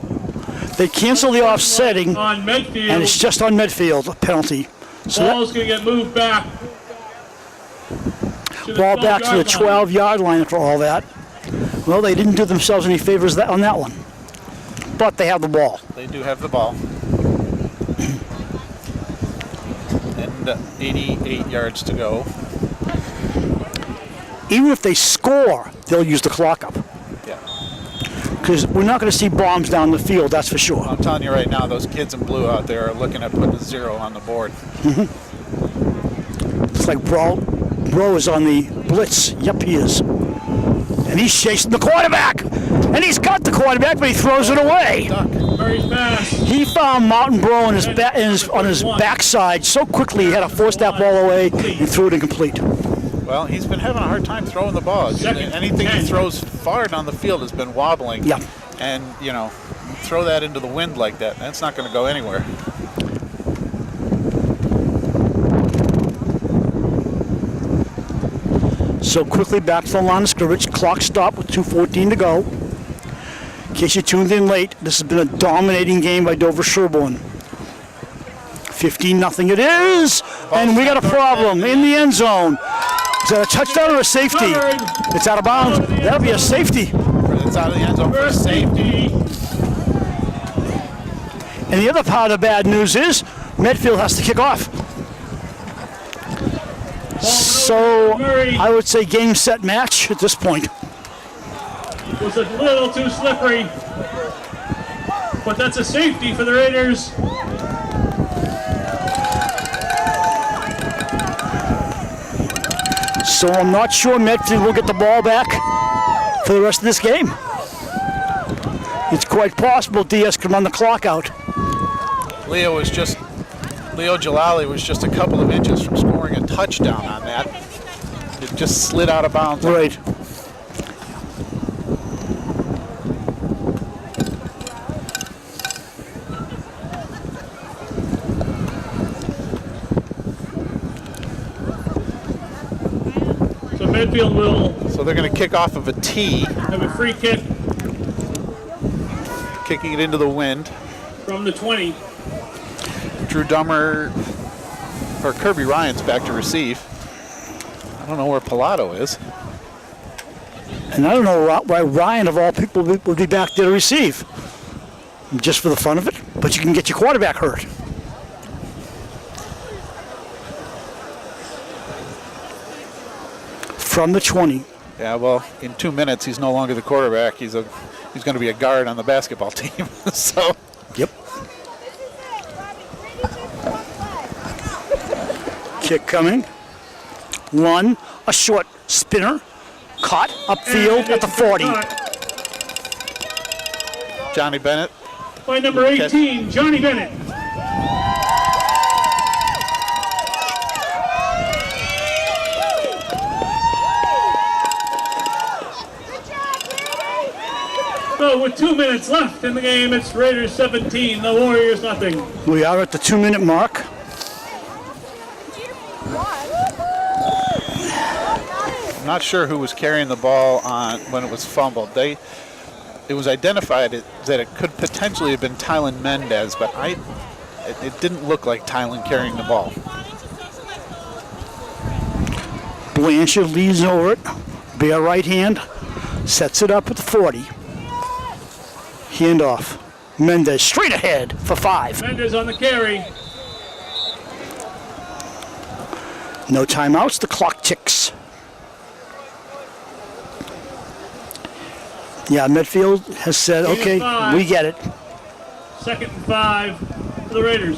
They cancel the offsetting, on Medfield. and it's just on Medfield, a penalty. So Ball's going to get moved back. ball back to the 12-yard line after all that. Well, they didn't do themselves any favors on that one. But they have the ball. They do have the ball. And 88 yards to go. Even if they score, they'll use the clock up. Yeah. Because we're not going to see bombs down the field, that's for sure. I'm telling you right now, those kids in blue out there are looking at putting a 0 on the board. It's like Bro is on the blitz. Yep, he is. And he's chasing the quarterback. And he's got the quarterback, but he throws it away. Very fast. He found Mountain Bro on his backside so quickly he had to force that ball away and threw it incomplete. Well, he's been having a hard time throwing the ball. Anything he throws far down the field has been wobbling. Yeah. And, throw that into the wind like that, that's not going to go anywhere. So quickly back to the line of scrimmage. Clock stopped with 2:14 to go. In case you tuned in late, this has been a dominating game by dover-Sherborn. 15-0 it is, and we got a problem in the end zone. Is that a touchdown or a safety? It's out of bounds. That'll be a safety. It's out of the end zone for safety. And the other part of the bad news is Medfield has to kick off. So I would say game, set, match at this point. It was a little too slippery. But that's a safety for the Raiders. So I'm not sure Medfield will get the ball back for the rest of this game. It's quite possible DS can run the clock out. Leo Jalali was just a couple of inches from scoring a touchdown on that. It just slid out of bounds. Right. So Medfield will So they're going to kick off of a tee, have a free kick kicking it into the wind. from the 20. Drew Dummer, or Kirby Ryan's back to receive. I don't know where Pilato is. And I don't know why Ryan, of all people, would be back there to receive. Just for the fun of it. But you can get your quarterback hurt. From the 20. Yeah, well, in 2 minutes, he's no longer the quarterback. He's going to be a guard on the basketball team. So. Yep. Kick coming. One, a short spinner. Caught upfield at the 40. Johnny Bennett. By number 18, Johnny Bennett. So with 2 minutes left in the game, it's Raiders 17, the Warriors nothing. We are at the 2-minute mark. I'm not sure who was carrying the ball on when it was fumbled. It was identified that it could potentially have been Tylen Mendez, but it didn't look like Tylen carrying the ball. Blanchard leads over it. Bare right hand. Sets it up at the 40. Handoff. Mendez straight ahead for 5. Mendez on the carry. No timeouts. The clock ticks. Yeah, Medfield has said, okay, we get it. 2nd and 5 for the Raiders.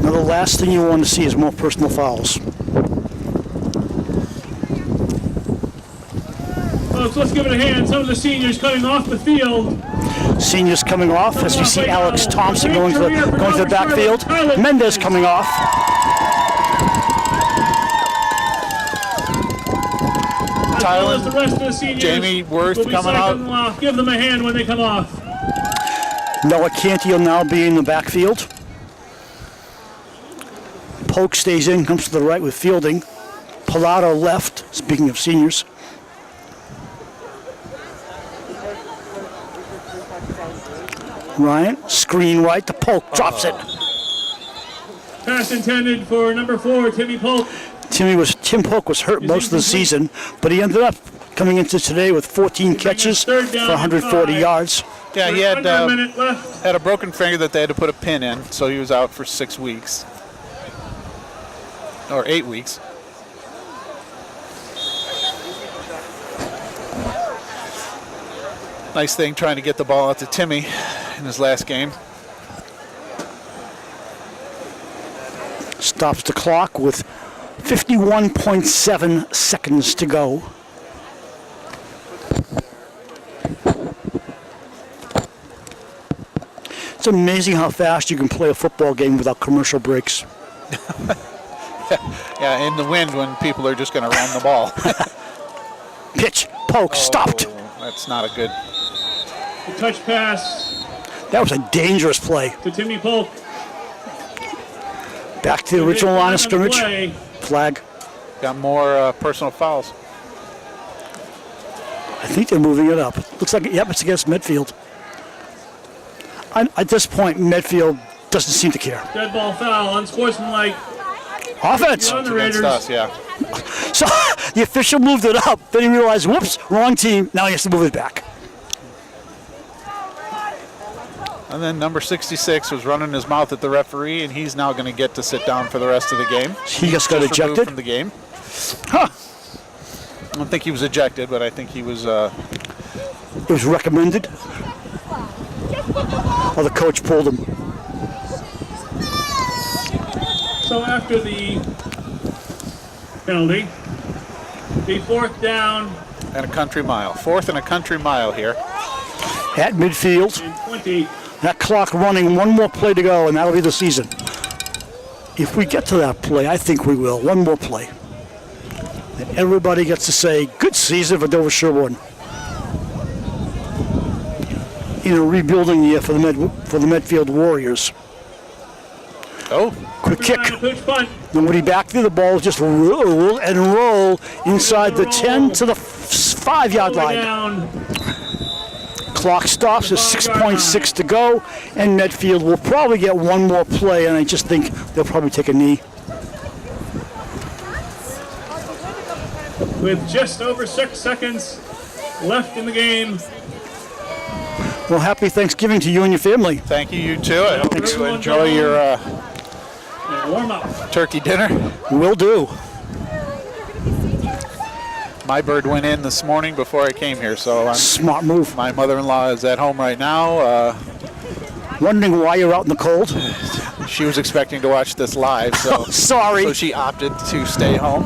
Now, the last thing you want to see is more personal fouls. Folks, let's give it a hand. Some of the seniors coming off the field. Seniors coming off as you see Alex Thompson going to the backfield. Mendez coming off. Tylen, The rest of the seniors Jamie Worth will be coming out. cycling off. Give them a hand when they come off. Noah Canty will now be in the backfield. Polk stays in, comes to the right with Fielding. Pilato left, speaking of seniors. Ryan, screen right to Polk, drops it. Pass intended for number 4, Timmy Polk. Tim Polk was hurt most of the season, but he ended up coming into today with 14 catches for 140 yards. Yeah, he had Under a minute left. had a broken finger that they had to put a pin in, so he was out for 6 weeks. Or 8 weeks. Nice thing trying to get the ball out to Timmy in his last game. Stops the clock with 51.7 seconds to go. It's amazing how fast you can play a football game without commercial breaks. Yeah, in the wind when people are just going to run the ball. Pitch, Polk, stopped. That's not a good. The touch pass That was a dangerous play. to Timmy Polk. Back to the original line of scrimmage. Play. Flag. Got more personal fouls. I think they're moving it up. Looks like, yep, it's against Medfield. At this point, Medfield doesn't seem to care. Dead ball foul, unsportsmanlike. Offense! On the Against Raiders. us, yeah. So the official moved it up. Then he realized, whoops, wrong team. Now he has to move it back. And then number 66 was running his mouth at the referee, and he's now going to get to sit down for the rest of the game. He just got removed ejected? from the game. Huh. I don't think he was ejected, but I think he was. It was recommended. Or the coach pulled him. So after the penalty, the 4th down And a country mile. 4th and a country mile here. At midfield. and 20. That clock running, one more play to go, and that'll be the season. If we get to that play, I think we will. One more play. And everybody gets to say, good season for dover-sherborn. In a rebuilding year for the Medfield Warriors. Oh, Quick kick. Pooch punt. Nobody back there. The ball just roll and roll inside the 10 to the 5-yard All the way line. down. Clock stops with 6.6 to go, and Medfield will probably get one more play, and I just think they'll probably take a knee. With just over 6 seconds left in the game. Well, happy Thanksgiving to you and your family. thank you, you too. I hope you Everyone enjoy down. your And warm up. turkey dinner. Will do. My bird went in this morning before I came here, so Smart move. my mother-in-law is at home right now. Wondering why you're out in the cold? She was expecting to watch this live, so Sorry. so she opted to stay home.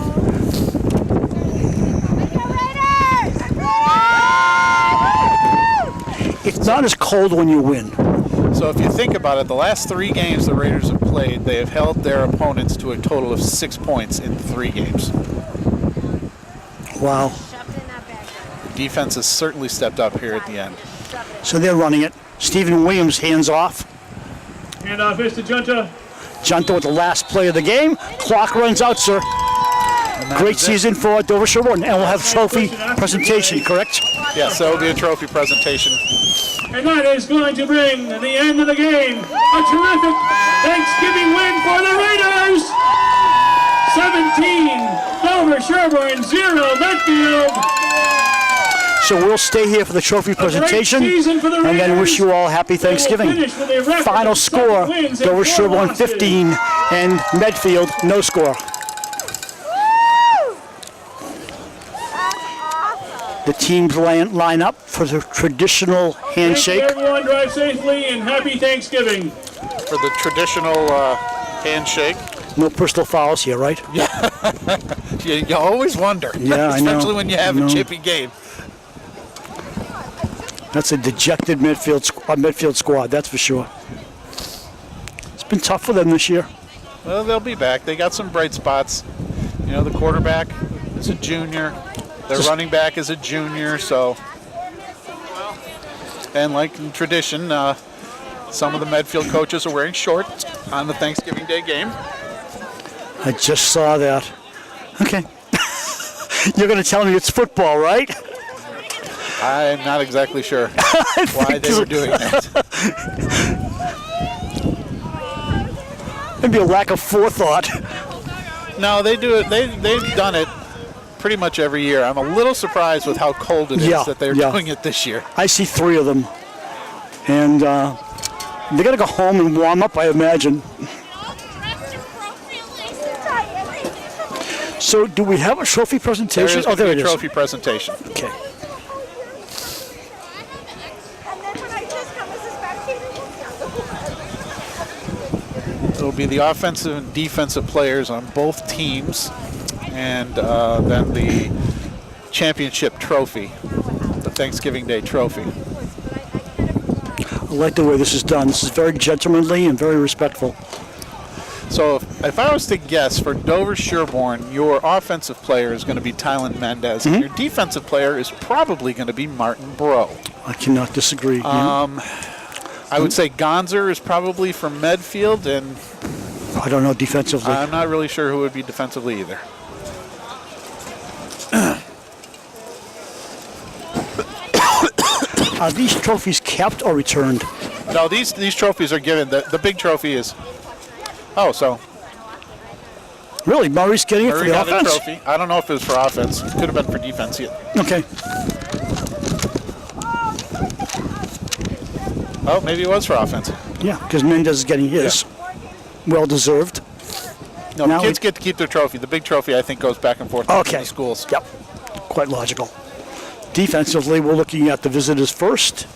It's not as cold when you win. So if you think about it, the last 3 games the Raiders have played, they have held their opponents to a total of 6 points in 3 games. Wow. defense has certainly stepped up here at the end. So they're running it. Stephen Williams hands off. Handoff is to Junta. Junta with the last play of the game. Clock runs out, sir. Great season for dover-sherborn, and we'll have trophy presentation, correct? Yes, there will be a trophy presentation. And that is going to bring the end of the game. A terrific Thanksgiving win for the Raiders. 17, dover-sherborn 0, Medfield. So we'll stay here for the trophy presentation, and then wish you all happy Thanksgiving. Final score, dover-sherborn 15, and Medfield no score. The teams line up for the traditional handshake. Thank you, everyone. Drive safely and happy Thanksgiving. For the traditional handshake. No personal fouls here, right? You always wonder. Yeah, I know. Especially when you have a chippy game. That's a dejected Medfield squad, that's for sure. It's been tough for them this year. Well, they'll be back. They got some bright spots. You know, the quarterback is a junior. Their running back is a junior, so. And like in tradition, some of the Medfield coaches are wearing shorts on the Thanksgiving Day game. I just saw that. Okay. You're going to tell me it's football, right? I'm not exactly sure why they were doing that. Maybe a lack of forethought. No, they do it. They've done it pretty much every year. I'm a little surprised with how cold it is that they're doing it this year. I see 3 of them. And they're going to go home and warm up, I imagine. So do we have a trophy presentation? There is a trophy presentation. Okay. It'll be the offensive and defensive players on both teams, and then the championship trophy, the Thanksgiving Day trophy. I like the way this is done. This is very gentlemanly and very respectful. So if I was to guess, for Dover-Sherborn, your offensive player is going to be Tylen Mendez, and your defensive player is probably going to be Martin Bro. I cannot disagree. I would say Gonzer is probably from Medfield, and I don't know defensively. I'm not really sure who would be defensively either. Are these trophies kept or returned? No, these trophies are given. The big trophy is. Oh, so. Really, Murray's getting it for the offense? A trophy. I don't know if it was for offense. It could have been for defense. Okay. Oh, maybe it was for offense. Yeah, because Mendez is getting his. Yeah. Well deserved. No, the kids get to keep their trophy. The big trophy, I think, goes back and forth between the schools. Yep. Quite logical. Defensively, we're looking at the visitors first.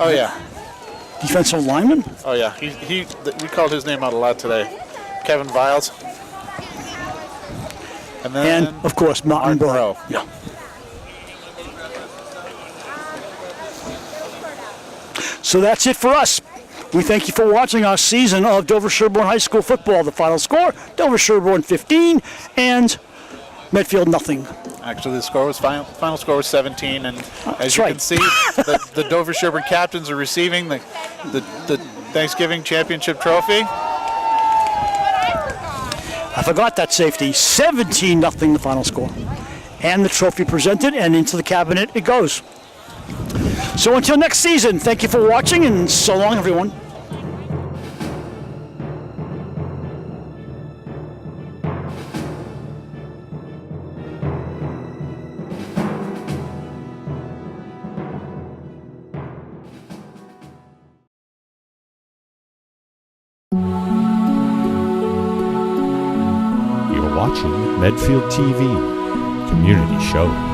Oh, yeah. Defensive lineman? Oh, yeah. We called his name out a lot today. Kevin Viles. And then, of course, Martin Bro. Yeah. So that's it for us. We thank you for watching our season of Dover-Sherborn High School football. The final score, Dover-Sherborn 15 and Medfield nothing. Actually, the score was final score was 17, and as you can see, the Dover-Sherborn captains are receiving the Thanksgiving championship trophy. I forgot that safety. 17-0 the final score. And the trophy presented, and into the cabinet it goes. So until next season, thank you for watching, and so long, everyone. You're watching Medfield TV, community show.